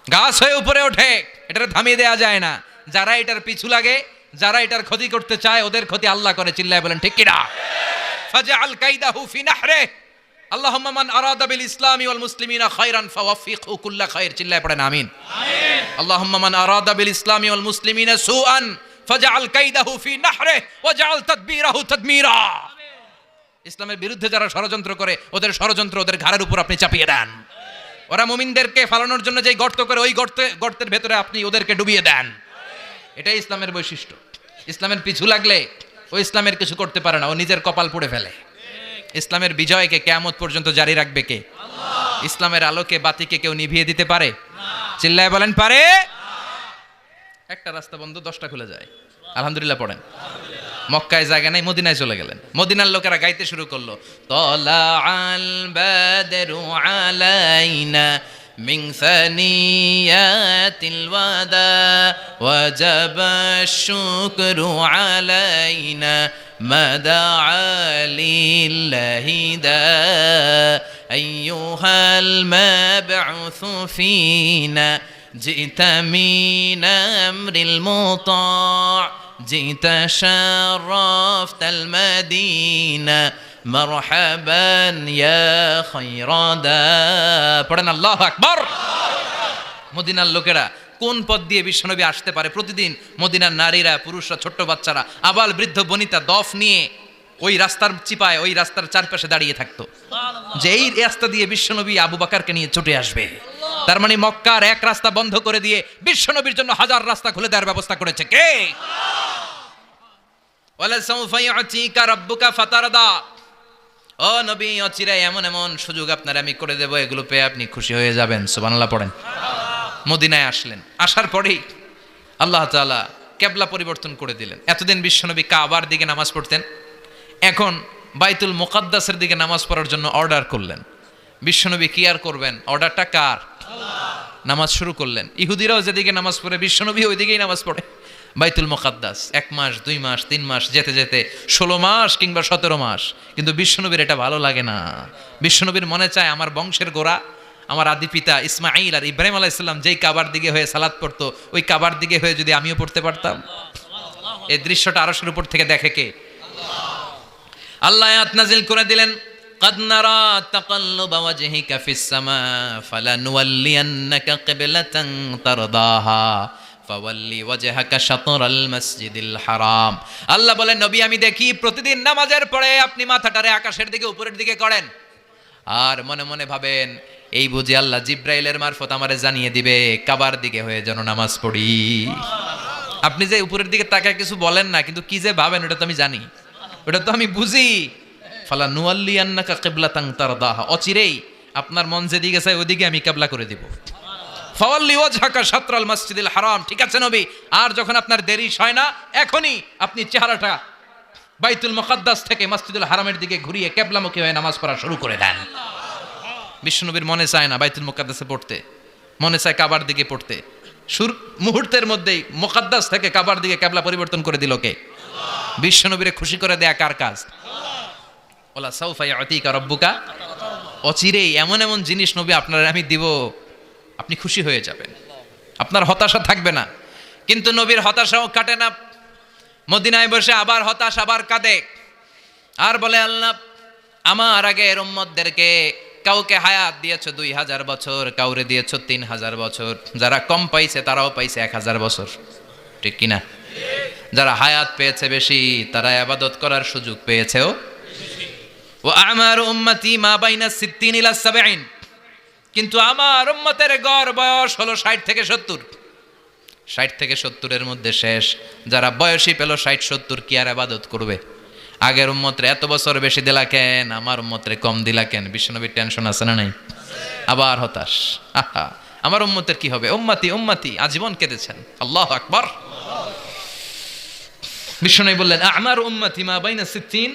গাছ হয়ে উপরে ওঠে, এটা থামিয়ে দেওয়া যায় না। যারা এটার পিছু লাগে, যারা এটার ক্ষতি করতে চায়, ওদের ক্ষতি আল্লাহ করে। চিল্লায় বলেন ঠিক কিনা? ফাজআল কাইদাহু ফি নাহরে, আল্লাহুম্মা মান আরাদা বিল ইসলামি ওয়াল মুসলিমিনা খায়রান ফাওয়াফিকহু কুল্লা খায়র। চিল্লায় পড়েন আমিন। আমিন। আল্লাহুম্মা মান আরাদা বিল ইসলামি ওয়াল মুসলিমিনা সুআন ফাজআল কাইদাহু ফি নাহরে ওয়াজআল তাদবীরাহু তাদমীরা। ইসলামের বিরুদ্ধে যারা ষড়যন্ত্র করে, ওদের ষড়যন্ত্র ওদের ঘাড়ের উপর আপনি চাপিয়ে দেন। ওরা মুমিনদেরকে ফালানোর জন্য যেই গর্ত করে, ওই গর্তের ভেতরে আপনি ওদেরকে ডুবিয়ে দেন। এটাই ইসলামের বৈশিষ্ট্য। ইসলামের পিছু লাগলে ও ইসলামের কিছু করতে পারে না, ও নিজের কপাল পুড়ে ফেলে। ইসলামের বিজয়কে কিয়ামত পর্যন্ত জারি রাখবে কে? আল্লাহ। ইসলামের আলোকে বাতিকে কেউ নিভিয়ে দিতে পারে? চিল্লায় বলেন পারে? একটা রাস্তা বন্ধ, 10টা খুলে যায়। আলহামদুলিল্লাহ পড়েন। মক্কায় জায়গা নাই, মদিনায় চলে গেলেন। মদিনার লোকেরা গাইতে শুরু করলো, তলা আল বাদরু আলাইনা মিন সানিয়াতিল ওয়াদা ওয়াজাবা শুকরু আলাইনা মাদা লিল্লাহি দা আইয়ুহাল মাবউসু ফিনা জিতা মিন আমরিল মুতা' جئت شرفت المدينة مرحبا يا خير دا। পড়েন আল্লাহু আকবার। মদিনার লোকেরা কোন পথ দিয়ে বিশ্বনবী আসতে পারে? প্রতিদিন মদিনার নারীরা, পুরুষরা, ছোট্ট বাচ্চারা, আবাল বৃদ্ধ বনিতা দফ নিয়ে ওই রাস্তার চিপায়, ওই রাস্তার চারপাশে দাঁড়িয়ে থাকতো, যে এই রাস্তা দিয়ে বিশ্বনবী আবু বকরকে নিয়ে ছুটে আসবে। তার মানে মক্কার এক রাস্তা বন্ধ করে দিয়ে বিশ্বনবীর জন্য হাজার রাস্তা খুলে দেওয়ার ব্যবস্থা করেছে কে? ওয়ালা সাউফা ইউতিকা রাব্বুকা ফাতারদা। ও নবী, অচিরাই এমন এমন সুযোগ আপনার আমি করে দেব, এগুলো পেয়ে আপনি খুশি হয়ে যাবেন। সুবহানাল্লাহ পড়েন। মদিনায় আসলেন, আসার পরেই আল্লাহ তাআলা কিবলা পরিবর্তন করে দিলেন। এতদিন বিশ্বনবী কাবার দিকে নামাজ পড়তেন, এখন বাইতুল মুকাদ্দাসের দিকে নামাজ পড়ার জন্য অর্ডার করলেন। বিশ্বনবী কি আর করবেন? অর্ডারটা কার? আল্লাহ। নামাজ শুরু করলেন। ইহুদিরাও যেদিকে নামাজ পড়ে, বিশ্বনবী ওইদিকেই নামাজ পড়ে। বাইতুল মুকাদ্দাস 1 মাস 2 মাস 3 মাস যেতে যেতে 16 মাস কিংবা 17 মাস, কিন্তু বিশ্বনবীর এটা ভালো লাগে না। বিশ্বনবীর মনে চায় আমার বংশের গোড়া, আমার আদি পিতা ইসমাঈল আর ইব্রাহিম আলাইহিস সালাম যেই কাবার দিকে হয়ে সালাত পড়তো, ওই কাবার দিকে হয়ে যদি আমিও পড়তে পারতাম। এই দৃশ্যটা আরশের উপর থেকে দেখে কে? আল্লাহ আয়াত নাজিল করে দিলেন, قد نرى تقلب وجهك في السماء فلنولينك قبلة ترضاها فولي وجهك شطر المسجد الحرام। আল্লাহ বলেন, নবী আমি দেখি প্রতিদিন নামাজের পরে আপনি মাথাটারে আকাশের দিকে, উপরের দিকে করেন, আর মনে মনে ভাবেন এই বুঝি আল্লাহ জিব্রাইলের মারফত আমারে জানিয়ে দিবে কাবার দিকে হয়ে যেন নামাজ পড়ি। আপনি যে উপরের দিকে তাকায় কিছু বলেন না, কিন্তু কি যে ভাবেন ওটা তো আমি জানি, ওটা তো আমি বুঝি। ফালা নুয়াল্লিয়ান্নাকা কিবলাতান তারদাহা, অচিরেই আপনার মন যেদিকে চায় ওইদিকে আমি কিবলা করে দিব। ফাওয়াল্লি ওয়াজহাকা শাতরাল মসজিদিল হারাম। ঠিক আছে নবী, আর যখন আপনার দেরি হয় না, এখনই আপনি চেহারাটা বাইতুল মুকাদ্দাস থেকে মসজিদুল হারামের দিকে ঘুরিয়ে কিবলামুখী হয়ে নামাজ পড়া শুরু করে দেন। বিশ্বনবীর মনে চায় না বাইতুল মুকাদ্দাসে পড়তে, মনে চায় কাবার দিকে পড়তে। মুহূর্তের মধ্যেই মুকাদ্দাস থেকে কাবার দিকে কিবলা পরিবর্তন করে দিল কে? বিশ্বনবীরে খুশি করে দেয়া কার কাজ? ওলা সাউফা ইউতিকা রাব্বুকা। অচিরেই এমন এমন জিনিস নবী আপনার আমি দিব, আপনি খুশি হয়ে যাবেন, আপনার হতাশা থাকবে না। কিন্তু নবীর হতাশাও কাটে না। মদিনায় বসে আবার হতাশ, আবার কাঁদে, আর বলে আল্লাহ আমার আগের উম্মতদেরকে কাউকে হায়াত দিয়েছো 2000 বছর, কাউরে দিয়েছো 3000 বছর, যারা কম পাইছে তারাও পাইছে 1000 বছর, ঠিক কিনা? যারা হায়াত পেয়েছে বেশি, তারা ইবাদত করার সুযোগ পেয়েছেও। ও আমার উম্মতি মা বাইনা 60 ইলা 70, কিন্তু আমার উম্মতের গড় বয়স হলো 60 থেকে 70। 60 থেকে 70-এর মধ্যে শেষ। যারা বয়সী পেল 60-70, কি আর ইবাদত করবে? আগের উম্মতরে এত বছর বেশি দিলা কেন, আমার উম্মতরে কম দিলা কেন? বিশ্বনবীর টেনশন আছে না নাই? আবার হতাশ, আহা আমার উম্মতের কি হবে? উম্মতি উম্মতি আজীবন কেঁদেছেন। আল্লাহু আকবার। বিশ্বনবী বললেন আমার উম্মতি মা বাইনা 60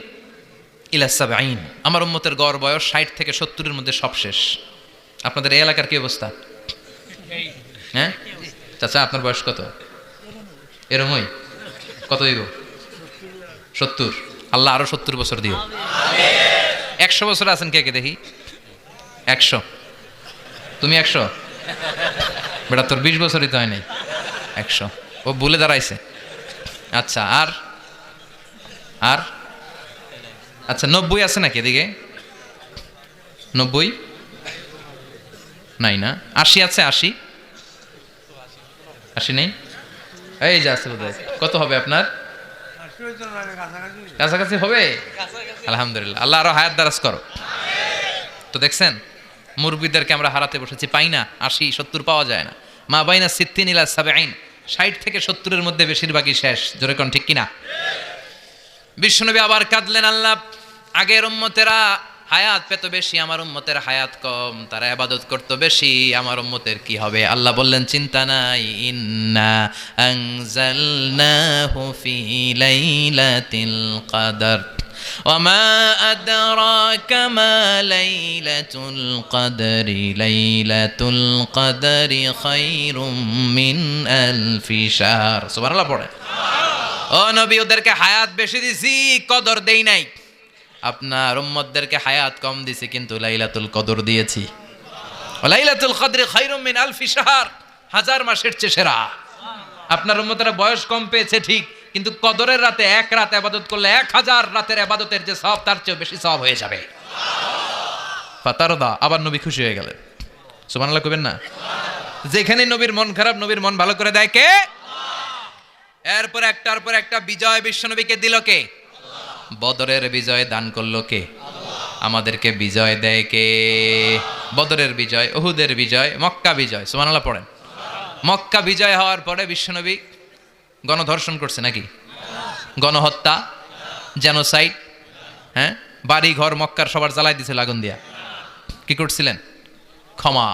ইলা সাবঈন, আমার উম্মতের গড় বয়স 60 থেকে 70-এর মধ্যে সব শেষ। আপনাদের এই এলাকার কি অবস্থা? হ্যাঁ চাচা, আপনার বয়স কত? এরমই কত হইব? 70। আল্লাহ আরো 70 বছর দিও। 100 বছর আছেন কে কে দেখি? 100। তুমি 100? বেটা তোর 20 বছরই তো হয় নাই। 100 ও ভুলে দাঁড়াইছে। আচ্ছা, আর আর আচ্ছা 90 আছে নাকি এদিকে? 90 নাই না? 80 আছে? 80 নেই? এই যে আছে বোধহয়। কত হবে আপনার? কাছাকাছি হবে? আলহামদুলিল্লাহ, আল্লাহ আরো হায়াত দারাজ করো। তো দেখছেন মুরব্বীদেরকে আমরা হারাতে বসেছি, পাই না। 80 70 পাওয়া যায় না। মা বাইনা সিত্তিন ইলা সাবঈন, 60 থেকে 70-এর মধ্যে বেশিরভাগই শেষ। জোরে কোন ঠিক কিনা? বিশ্বনবী আবার কাঁদলেন, আল্লাহ আগের উম্মতেরা হায়াত পেত বেশি, আমার উম্মতের হায়াত কম, তারা ইবাদত করত বেশি, আমার উম্মতের কি হবে? আল্লাহ বললেন চিন্তা নাই, ইন্না আনজালনাহু ফি লাইলাতিল কদর ওয়ামা আদরাকা মা লাইলাতুল কদরি লাইলাতুল কদরি খায়রুম মিন আলফি শাহর। সুবহানাল্লাহ পড়ে। ও নবী, ওদেরকে হায়াত বেশি দিছি, কদর দেই নাই। আপনার উম্মতদেরকে হায়াত কম দিছি, কিন্তু লাইলাতুল কদর দিয়েছি। লাইলাতুল কদরি খায়রুম মিন আলফি শাহর, 1000 মাসের চেয়ে সেরা। আপনার উম্মতেরা বয়স কম পেয়েছে ঠিক, কিন্তু কদরের রাতে এক রাত ইবাদত করলে 1000 রাতের ইবাদতের যে সওয়াব, তার চেয়ে বেশি সওয়াব হয়ে যাবে। ফাতারদা, আবার নবী খুশি হয়ে গেলেন। সুবহানাল্লাহ কইবেন না? যেখানে নবীর মন খারাপ, নবীর মন ভালো করে দেয় কে? এরপর একটার পর একটা বিজয় বিশ্বনবীকে দিল কে? বদরের বিজয় দান করলো কে? আমাদেরকে বিজয় দেয় কে? বদরের বিজয়, উহুদের বিজয়, মক্কা বিজয়। সুবহানাল্লাহ পড়েন। মক্কা বিজয় হওয়ার পরে বিশ্বনবী গণধর্ষণ করছে নাকি? গণহত্যা, জেনোসাইড, হ্যাঁ, বাড়ি ঘর মক্কার সবার জ্বালাই দিছিল আগুন দিয়া। কি করছিলেন? ক্ষমা।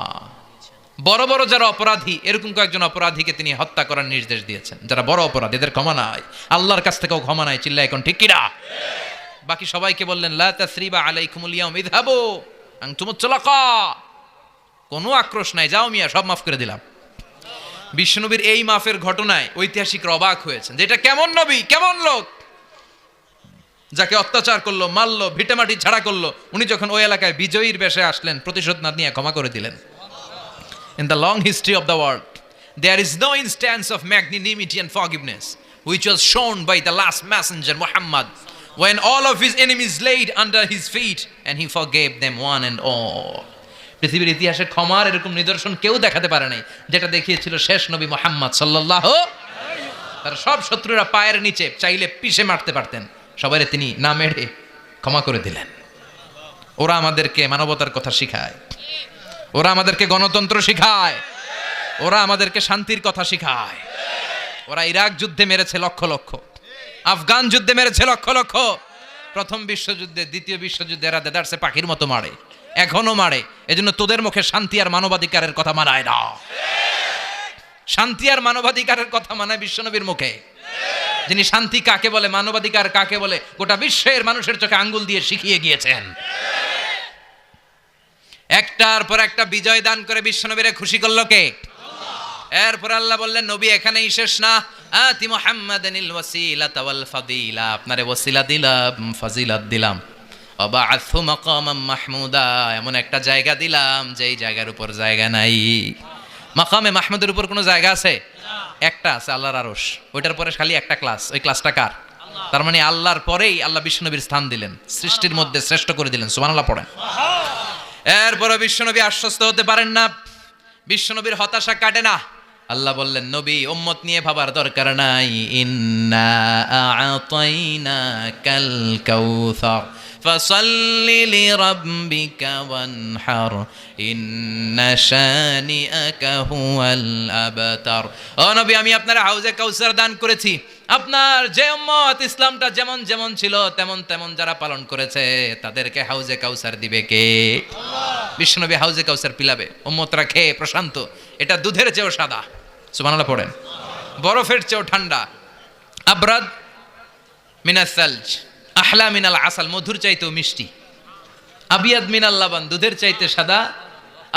বড় বড় যারা অপরাধী, এরকম কয়েকজন অপরাধীকে তিনি হত্যা করার নির্দেশ দিয়েছেন। যারা বড় অপরাধী, এদের ক্ষমা নাই, আল্লাহর কাছ থেকেও ক্ষমা নাই। চিল্লা এখন ঠিক কিনা? বাকি সবাইকে বললেন লা তাসরিবা আলাইকুমুল ইয়াউম ইযহাবু আনতুমুত তুলাকা, কোনো আক্রোশ নাই, যাও মিয়া, সব মাফ করে দিলাম। বিশ্বনবীর এই মাফের ঘটনায় ঐতিহাসিকরা অবাক হয়েছেন যে এটা কেমন নবী, কেমন লোক, যাকে অত্যাচার করলো, মারলো, ভিটেমাটি ছাড়া করলো, উনি যখন ওই এলাকায় বিজয়ীর বেশে আসলেন, প্রতিশোধ না নিয়ে ক্ষমা করে দিলেন। In the long history of the world, there is no instance of magnanimity and forgiveness which was shown by the last messenger Muhammad, when all of his enemies laid under his feet and he forgave them one and all. পৃথিবীর ইতিহাসে ক্ষমার এরকম নিদর্শন কেউ দেখাতে পারে নাই, যেটা দেখিয়েছিল শেষ নবী মুহাম্মদ সাল্লাল্লাহু। তার সব শত্রুরা পায়ের নিচে চাইলে পিষে মারতে পারতেন, সবাইরে তিনি না মেরে ক্ষমা করে দিলেন। ওরা আমাদেরকে মানবতার কথা শিখায়, ওরা আমাদেরকে গণতন্ত্র শিখায়, ওরা আমাদেরকে শান্তির কথা শিখায়। ওরা ইরাক যুদ্ধে মেরেছে লক্ষ লক্ষ, আফগান যুদ্ধে মেরেছে লক্ষ লক্ষ, প্রথম বিশ্বযুদ্ধে, দ্বিতীয় বিশ্বযুদ্ধে এরা দেদারসে পাখির মতো মারে, এখনো মারে। এজন্য তোদের মুখে শান্তি আর মানবাধিকারের কথা মানায় না। শান্তি আর মানবাধিকারের কথা মানায় বিশ্বনবীর মুখে, যিনি শান্তি কাকে বলে, মানবাধিকার কাকে বলে, গোটা বিশ্বের মানুষের চোখে আঙ্গুল দিয়ে শিখিয়ে গিয়েছেন। একটার পর একটা বিজয় দান করে বিশ্বনবীরে খুশি করলো কে? এরপর আল্লাহ বললেন নবী এখানেই শেষ না, আতি মুহাম্মাদানিল ওয়াসিলাতা ওয়াল ফাদিলা, আপনারে ওয়াসিলা দিলাম, ফাজিলাত দিলাম, ওয়াবাআসহু মাকামাম মাহমুদা, এমন একটা জায়গা দিলাম যেই জায়গার উপর জায়গা নাই। মাকামে মাহমুদের উপর কোনো জায়গা আছে? একটা আছে, আল্লাহর আরশ। ওইটার পরে খালি একটা ক্লাস, ওই ক্লাসটা কার? তার মানে আল্লাহর পরেই আল্লাহ বিশ্বনবীর স্থান দিলেন, সৃষ্টির মধ্যে শ্রেষ্ঠ করে দিলেন। সুবহানাল্লাহ পড়েন। এরপরে বিশ্বনবী আশ্বস্ত হতে পারেন না, বিশ্বনবীর হতাশা কাটে না। আল্লাহ বললেন নবী উম্মত নিয়ে ভাবার দরকার নাই, ইন্না আ'তাইনাকাল কাউসার ফাসাল্লি লিরাব্বিকা ওয়ানহার ইন্না শানিআকা হুয়াল আবতার। ও নবী, আমি আপনার হাউজে কাউসার দান করেছি। আপনার যে উম্মত ইসলামটা যেমন যেমন ছিল তেমন তেমন যারা পালন করেছে, তাদেরকে হাউজে কাউসার দিবে কে? আল্লাহ। বিশ্বনবী হাউজে কাউসার পিলাবে, উম্মতরা খেয়ে প্রশান্ত। এটা দুধের চেয়েও সাদা। সুবহানাল্লাহ পড়েন। বরফের চেয়েও ঠান্ডা। আবরাদ মিনাস সালজ, আহলা মিনাল আসাল, মধুর চাইতেও মিষ্টি। আবিয়াদ মিনাল লাবান, দুধের চাইতে সাদা।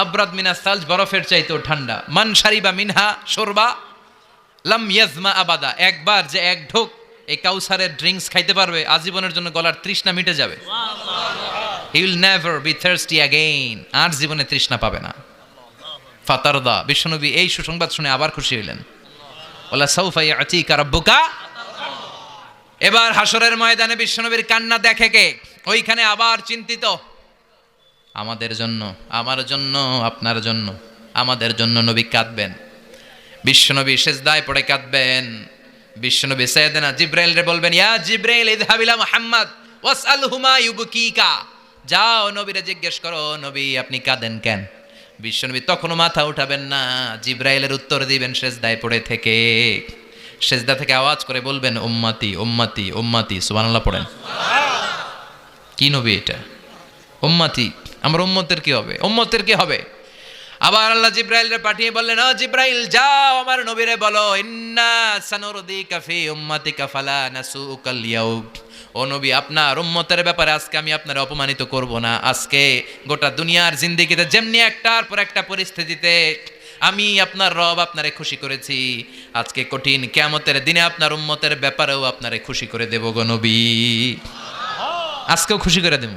আবরাদ মিনাস সালজ, বরফের চাইতেও ঠান্ডা। মান শারিবা মিনহা শোরবা লাম ইয়াজমা আবাদা, একবার যে এক ঢোক এই কাউসারের ড্রিঙ্কস খাইতে পারবে, আজীবনের জন্য গলার তৃষ্ণা মিটে যাবে। He will never be thirsty again, আর জীবনে তৃষ্ণা পাবে না। ফাতারদা, বিশ্বনবী এই সুসংবাদ শুনে আবার খুশি হইলেন। ওয়ালা সাউফা ইয়াতিকা রাব্বুকা। এবার হাসরের ময়দানে বিশ্বনবীর কান্না দেখে কে? ওইখানে আবার চিন্তিত, আমাদের জন্য, আমার জন্য, আপনার জন্য, আমাদের জন্য নবী কাঁদবেন। বিশ্বনবী সিজদায় পড়ে কাঁদবেন। বিশ্বনবী সাইয়েদনা জিব্রাইল রে বলবেন, ইয়া জিব্রাইল ইযহাব ইলা মুহাম্মদ ওয়াসআলহু মা ইউবকিকা, যাও নবীরে জিজ্ঞেস করো, নবী আপনি কাঁদেন কেন? বিশ্বনবী তখনও মাথা উঠাবেন না, জিব্রাইলের উত্তর দিবেন সিজদায় পড়ে থেকে। সিজদা থেকে আওয়াজ করে বলবেন, উম্মতি উম্মতি উম্মতি, সুবহানাল্লাহ পড়েন। কি নবী এটা? উম্মতি, আমার উম্মতের কি হবে? উম্মতের কি হবে? আবার আল্লাহ জিব্রাইলরে পাঠিয়ে বললেন, ও জিব্রাইল যাও আমার নবীরে বলো, ইন্না সানুরদিকা ফি উম্মাতিকা ফালা নাসুকাল ইয়াউম। ও নবী, আপনার উম্মতের ব্যাপারে আজকে আমি আপনার অপমানিত করব না। আজকে গোটা দুনিয়ার জিন্দেগিতে যেমনি একটার পর একটা পরিস্থিতিতে আমি আপনার রব আপনারে খুশি করেছি, আজকে কঠিন কিয়ামতের দিনে আপনার উম্মতের ব্যাপারেও আপনারে খুশি করে দেব গো নবী। আজকেও খুশি করে দেব।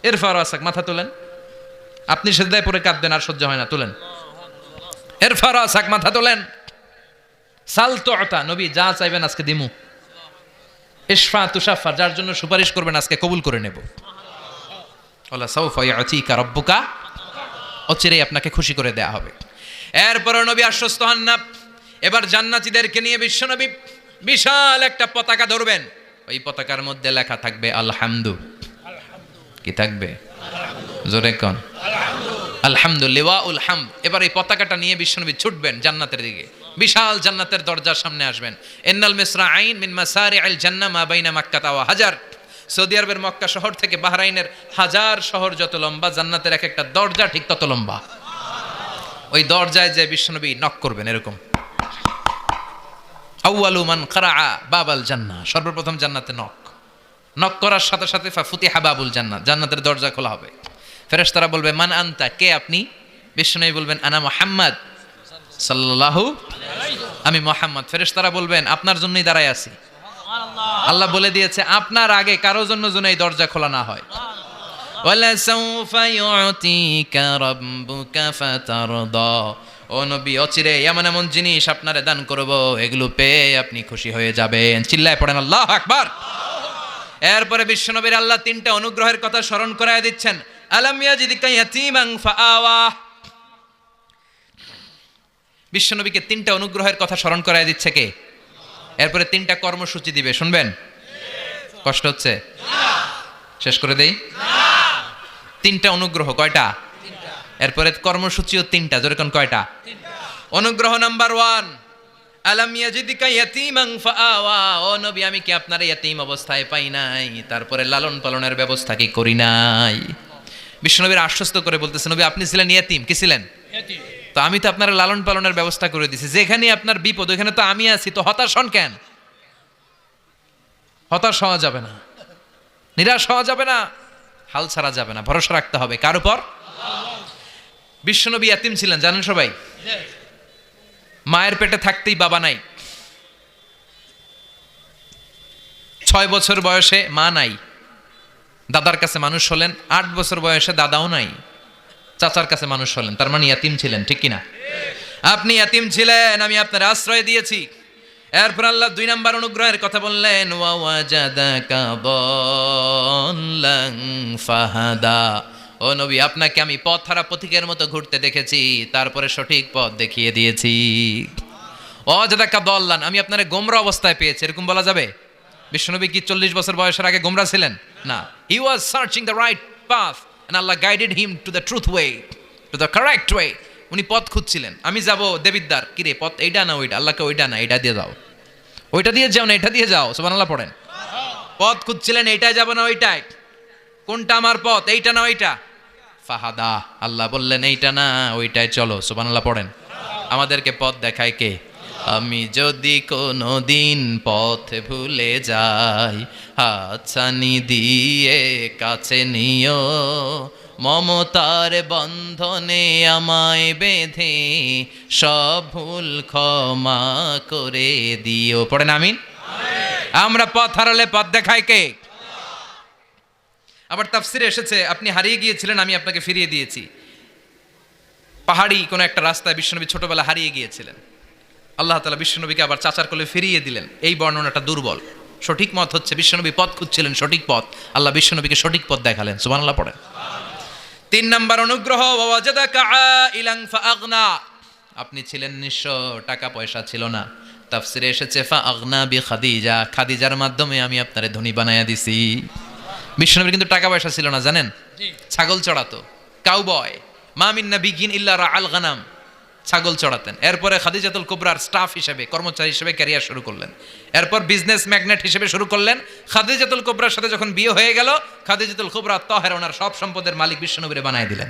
এরফার আসাক, মাথা তোলেন। আপনি সিজদায় পড়ে কাঁদবেন, আর সহ্য হয় না, তোলেন। এরফার আসাক, মাথা তোলেন। সাল তুতা, নবী যা চাইবেন আজকে দিমু। ইশফা তুশাফা, যার জন্য সুপারিশ করবেন আজকে কবুল করে নেব। ওয়ালা সাউফা ইয়াতিকা রাব্বুকা, অচিরেই আপনাকে খুশি করে দেয়া হবে। এরপর নবী আশ্বস্ত হন না। এবার জান্নাতীদেরকে নিয়ে বিশ্বনবী বিশাল একটা পতাকা ধরবেন। ওই পতাকার মধ্যে লেখা থাকবে আলহামদু। কি থাকবে? জোরে কোন? আলহামদুলিল্লাহ উল হামদ। এবার এই পতাকাটা নিয়ে বিশ্বনবী ছুটবেন জান্নাতের দিকে। বিশাল জান্নাতের দরজার সামনে আসবেন। ইন্নাল মিসরাঈন মিন মাসারিআল জান্নাহ মা বাইনা মাক্কা ওয়া হাজার। সৌদি আরবের মক্কা শহর থেকে বাহরাইনের হাজার শহর যত লম্বা, জান্নাতের এক একটা দরজা ঠিক তত লম্বা। ওই দরজায় যে বিশ্বনবী নক করবেন এরকম, আউয়ালু মান কারাআ বাবাল জান্নাহ, সর্বপ্রথম জান্নাতে নক করার সাথে সাথে ফাফুতিহা বাবুল জান্নাহ, জান্নাতের দরজা খোলা হবে। ফেরেশতারা বলবে, মান আনতা, কে আপনি? বিশ্বনবী বলবেন, আনা মুহাম্মদ সাল্লাল্লাহু আলাইহি, আমি মুহাম্মদ। ফেরেশতারা বলবেন, আপনার জন্যই দাঁড়ায় আছি। আল্লাহ বলে দিয়েছে আপনার আগে কারো জন্য যেন এই দরজা খোলা না হয়। ওয়ালা সাউফা ইউতিকা রাব্বুকা ফাতারদা, ও নবী অচিরে এমন এমন জিনিস আপনারে দান করব, এগুলো পেয়ে আপনি খুশি হয়ে যাবেন। চিল্লায় পড়েন আল্লাহু আকবার। এরপরে বিশ্বনবীর আল্লাহ তিনটা অনুগ্রহের কথা স্মরণ করায় দিচ্ছেন। আলাম ইয়াজিদকা ইয়াতীমান ফাআওয়া, বিশ্বনবীকে তিনটা অনুগ্রহের কথা স্মরণ করায় দিচ্ছে কে? এরপরে তিনটা কর্মসূচি দিবে, শুনবেন? কষ্ট হচ্ছে? শেষ করে দেই। তিনটা অনুগ্রহ, কয়টা? এরপরে কর্মসূচিও তিনটা, যেরকম কয়টা? অনুগ্রহ নাম্বার 1, আলাম ইয়াজিদকা ইয়াতীমান ফাআওয়া, ও নবী আমি কি আপনার ইয়াতীম অবস্থায় পাই নাই, তারপরে লালন পালনের ব্যবস্থা কি করি নাই? বিশ্বনবীর আশ্বস্ত করে বলতেছে, নবী আপনি ছিলেন ইয়াতীম, কি ছিলেন? ইয়াতীম। তো আমি তো আপনার লালন পালনের ব্যবস্থা করে দিছি। যেখানে আপনার বিপদ ওইখানে তো আমি আছি, তো হতাশ হন কেন? হতাশ হওয়া যাবে না, নিরাশ হওয়া যাবে না, হাল ছাড়া যাবে না, ভরসা রাখতে হবে কার উপর? বিশ্বনবী ইয়াতীম ছিলেন, জানেন সবাই। মায়ের পেটে থাকতেই বাবা নাই, 6 বছর বয়সে মা নাই, দাদার কাছে মানুষ হলেন। 8 বছর বয়সে দাদাও নাই, চাচার কাছে মানুষ হলেন। তার মানে ইয়াতীম ছিলেন, ঠিক কিনা? আপনি ইয়াতীম ছিলেন, আমি আপনার আশ্রয় দিয়েছি। এরপর আল্লাহ 2 নাম্বার অনুগ্রহের কথা বললেন, ওয়া ওয়াজাদাকা দাল্লান ফাহাদা, ও নবী আপনাকে আমি পথ হারা পথিকের মতো ঘুরতে দেখেছি, তারপরে সঠিক পথ দেখিয়ে দিয়েছি। ওয়াজাদাকা দাল্লান, আমি আপনারে গোমরা অবস্থায় পেয়েছি, এরকম বলা যাবে? বিশ্বনবী কি 40 বছর বয়সের আগে গোমরা ছিলেন? না, he was searching the right path and Allah guided him to the truth way, to the correct way. উনি পথ খুঁজছিলেন। আমি যাব দেবিদ্দার, কি রে পথ এইটা না ওইটা? আল্লাহকে ওইটা না এইটা দিয়ে যাও, ওইটা দিয়ে যাও না এটা দিয়ে যাও, সুবহানাল্লাহ পড়েন। পথ খুঁজছিলেন, এইটাই যাব না ওইটাই, কোনটা আমার পথ, এইটা না ওইটা? ফাহাদা, আল্লাহ বললেন এইটা না ওইটাই চলো, সুবহানাল্লাহ পড়েন। আমাদেরকে পথ দেখায় কে? আমি যদি কোনো দিন পথ ভুলে যাই, হাতছানি দিয়ে কাছে নিও, মমতার বন্ধনে আমায় বেঁধে সব ভুল ক্ষমা করে দিও। পড়েন আমিন। আমরা পথ হারালে পথ দেখায় কে? আবার তাফসিরে এসেছে, আপনি হারিয়ে গিয়েছিলেন, আমি আপনাকে ফিরিয়ে দিয়েছি। পাহাড়ি কোনো একটা রাস্তায় বিশ্বনবী ছোটবেলা হারিয়ে গিয়েছিলেন, আল্লাহ তাআলা বিশ্বনবীকে আবার চাচার কোলে ফিরিয়ে দিলেন। এই বর্ণনাটা দুর্বল। সঠিক মত হচ্ছে বিশ্বনবী পথ খুঁজছিলেন, সঠিক পথ, আল্লাহ বিশ্বনবীকে সঠিক পথ দেখালেন। সুবহানাল্লাহ পড়েন। 3 নাম্বার অনুগ্রহ, ওয়াজাদাকা আইলান ফাআগনা। আপনি ছিলেন নিঃস্ব, টাকা পয়সা ছিল না। তাফসিরে এসেছে ফাআগনা বিখাদিজা, খাদিজার মাধ্যমে আমি আপনারে ধনী বানায়া দিছি। বিশ্বনবীর কিন্তু টাকা পয়সা ছিল না, জানেন? ছাগল চড়াতো, কাউবয়। মা মিন নাবিয়্যিন ইল্লা রাআল গানাম, ছাগল চড়াতেন। এরপরে খাদিজাতুল কুবরার স্টাফ হিসেবে, কর্মচারী হিসেবে ক্যারিয়ার শুরু করলেন। এরপর বিজনেস ম্যাগনেট হিসেবে শুরু করলেন। খাদিজাতুল কুবরার সাথে যখন বিয়ে হয়ে গেল, খাদিজাতুল কুবরা তাহেরা, ওনার সব সম্পদের মালিক বিশ্বনবীরে বানায় দিলেন।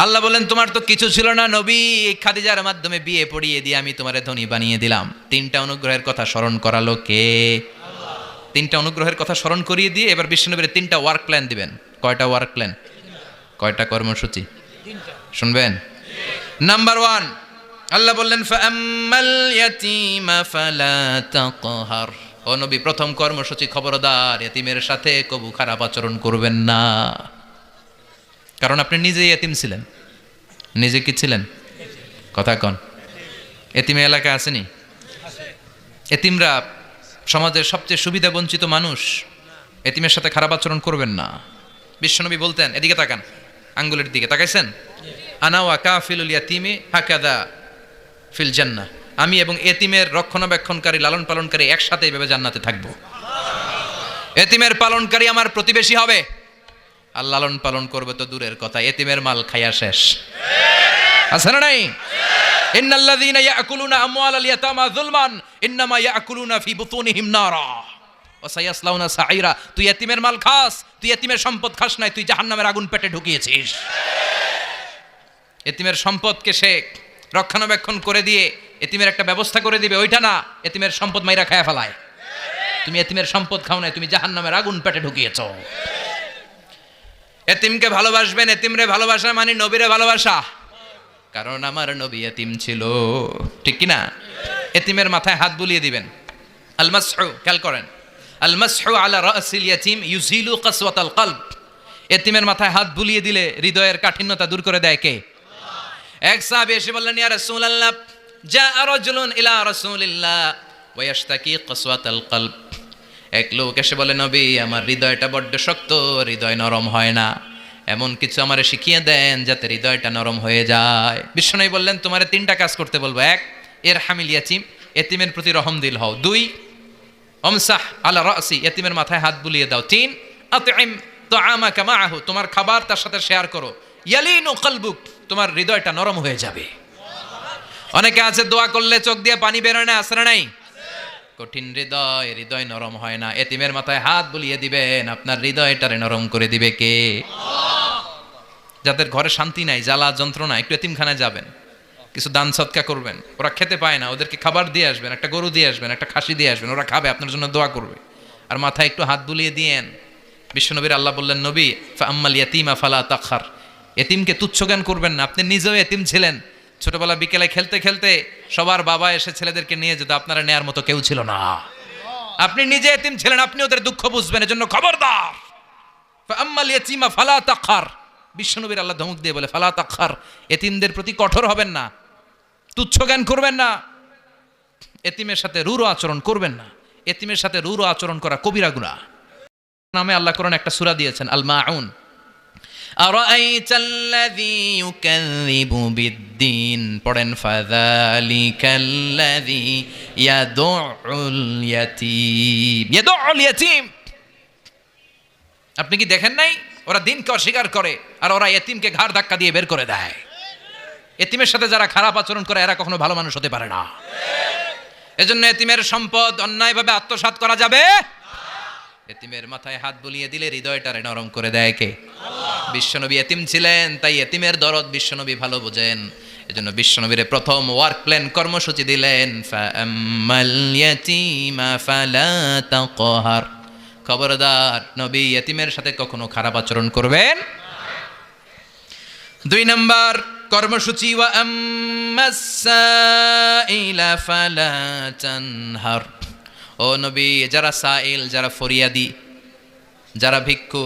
আল্লাহ বলেন, তোমার তো কিছু ছিল না নবী, খাদিজার মাধ্যমে বিয়ে পড়িয়ে দিয়ে আমি তোমারে ধনী বানিয়ে দিলাম। 3টা অনুগ্রহের কথা স্মরণ করালো কে? 3টা অনুগ্রহের কথা স্মরণ করিয়ে দিয়ে এবার বিশ্বনবীর 3টা ওয়ার্ক প্ল্যান দিবেন। কয়টা ওয়ার্ক প্ল্যান? কয়টা কর্মসূচি? শুনবেন। নাম্বার 1, আল্লাহ বললেন ফাআম্মাল ইয়াতীমা ফালা তাকহার। ও নবী, প্রথম কর্মসূচি, খবরদার এতিমের সাথে কবু খারাপ আচরণ করবেন না। কারণ আপনি নিজেই এতিম ছিলেন। নিজে কি ছিলেন? কথা কন। এতিমে এলাকা আসেনি? এতিমরা সমাজের সবচেয়ে সুবিধা বঞ্চিত মানুষ। এতিমের সাথে খারাপ আচরণ করবেন না। বিশ্বনবী বলতেন, এদিকে তাকান, আঙ্গুলের দিকে তাকাইছেন, আনা ওয়া কাফিলুল ইয়াতীমি হাকাদা ফিল জান্নাহ। আমি এবং এতিমের রক্ষণাবেক্ষণকারী, লালন পালনকারী একসাথে এইভাবে জান্নাতে থাকবো। এতিমের পালনকারী আমার প্রতিবেশী হবে, আর লালন পালন করবে তো দূরের কথা, এতিমের মাল খাইয়া শেষ। আছে না নাই? ইন্নাল্লাযীনা ইয়াকুলুনা আমওয়ালাল ইয়াতামা যুলমান ইন্নামা ইয়াকুলুনা ফি বুতুনিহিম নারা ওয়া সায়াসলাউনা সাঈরা। তুই এতিমের মাল খাস, তুই এতিমের সম্পদ খাস নাই, তুই জাহান্নামের আগুন পেটে ঢুকিয়েছিস। এতিমের সম্পদকে সে রক্ষণাবেক্ষণ করে দিয়ে এতিমের একটা ব্যবস্থা করে দিবে, ওইটা না, এতিমের সম্পদ মাইরা খায়া ফেলায়। তুমি এতিমের সম্পদ খাও নাই, তুমি জাহান্নামের আগুন পেটে ঢুকিয়েছো। এতিমকে ভালোবাসবেন, এতিমরে ভালোবাসা মানে নবীরে ভালোবাসা। কারণ আমার নবী এতিম ছিল, ঠিক কি না? এতিমের মাথায় হাত বুলিয়ে দিবেন। আল মাসহু, খেয়াল করেন, আল মাসহু আলা রাসিল ইয়াতিম ইউজিলু কাসওয়াতাল কলব। এতিমের মাথায় হাত বুলিয়ে দিলে হৃদয়ের কাঠিন্যতা দূর করে দেয় কে? এক সাহাবী এসে বললেন, ইয়া রাসূলুল্লাহ, জাআ রাজুলুন ইলা রাসূলিল্লাহ ওয়া ইয়াশতাকি কাসওয়াতাল কলব। এক লোক এসে বলে, নবী, আমার হৃদয়টা বড্ড শক্ত, হৃদয় নরম হয় না, এমন কিছু আমারে শিখিয়ে দেন যাতে হৃদয়টা নরম হয়ে যায়। বিশ্বনবী বললেন, তোমারে 3টা কাজ করতে বলবো। 1, ইরহামিল ইয়াতীম, এতিমের প্রতি রহমদিল হও। 2, আমসাহ আলা রাসি, এতিমের মাথায় হাত বুলিয়ে দাও। 3, আতইম তাআমাকা মাআহু, তোমার খাবার তার সাথে শেয়ার করো। ইয়ালিনু কলবুক, তোমার হৃদয়টা নরম হয়ে যাবে। অনেকে আছে দোয়া করলে চোখ দিয়ে পানি বের হয় না, আসরা নাই? কঠিন হৃদয়, হৃদয় নরম হয় না। এতিমের মাথায় হাত বুলিয়ে দিবেন, আপনার হৃদয়টারে নরম করে দিবে কে? যাদের ঘরে শান্তি নাই, জ্বালা যন্ত্রণা, একটু এতিমখানায় যাবেন, কিছু দান সদকা করবেন। ওরা খেতে পায় না, ওদেরকে খাবার দিয়ে আসবেন, একটা গরু দিয়ে আসবেন, একটা খাসি দিয়ে আসবেন, ওরা খাবে, আপনার জন্য দোয়া করবে। আর মাথায় একটু হাত বুলিয়ে দিয়েন। বিশ্বনবীর আল্লাহ বললেন, নবী, ফাআম্মাল ইয়াতীমা ফালা তাকহার, এতিমকে তুচ্ছ জ্ঞান করবেন না। আপনি নিজেও এতিম ছিলেন। ছোটবেলা বিকেলে খেলতে খেলতে সবার বাবা এসে ছেলেদেরকে নিয়ে যেত, আপনারা নেয়ার মতো কেউ ছিল না। আপনি নিজে এতিম ছিলেন, আপনি ওদের দুঃখ বুঝবেন, এজন্য খবরদার। ফাআম্মাল ইয়াতীমা ফালা তাকহার, বিশ্বনবীর আল্লাহ ধমক দিয়ে বলে, ফালা তাকহার, এতিমদের প্রতি কঠোর হবেন না, তুচ্ছ জ্ঞান করবেন না, এতিমের সাথে রূঢ় আচরণ করবেন না। এতিমের সাথে রূঢ় আচরণ করা কবিরা গুনাহ। নামে আল্লাহ কোরআনে একটা সূরা দিয়েছেন, আল মাউন। আরাআইতাল্লাযী ইউকাযযিবু বিদ্দীন, পড়েন, ফাযালিকাল্লাযী ইয়াদুউল ইয়াতীম। ইয়াদুউল ইয়াতীম, আপনি কি দেখেন নাই? ওরা দিনকে অস্বীকার করে আর ওরা এতিমকে ঘাড় ধাক্কা দিয়ে বের করে দেয়। এতিমের সাথে যারা খারাপ আচরণ করে এরা কখনো ভালো মানুষ হতে পারে না। এজন্য এতিমের সম্পদ অন্যায়ভাবে আত্মসাৎ করা যাবে। এতিমের মাথায় হাত বুলিয়ে দিলে হৃদয়টারে নরম করে দেয় কে? বিশ্বনবী এতিম ছিলেন, তাই এতিমের দরদ বিশ্বনবী ভালো বোঝেন। এজন্য বিশ্বনবীর প্রথম ওয়ার্ক প্ল্যান কর্মসূচি দিলেন, ফাআম্মাল ইয়াতীমা ফালা তাকহার। খবরদার নবী ইয়েতিমের সাথে কখনো খারাপ আচরণ করবেন। 2 নাম্বার কর্মসূচি, ওয়া আম্মাস সাইলা ফালা তানহার। ও নবী, যারা সাইল, যারা ফরিয়াদি, যারা ভিক্ষু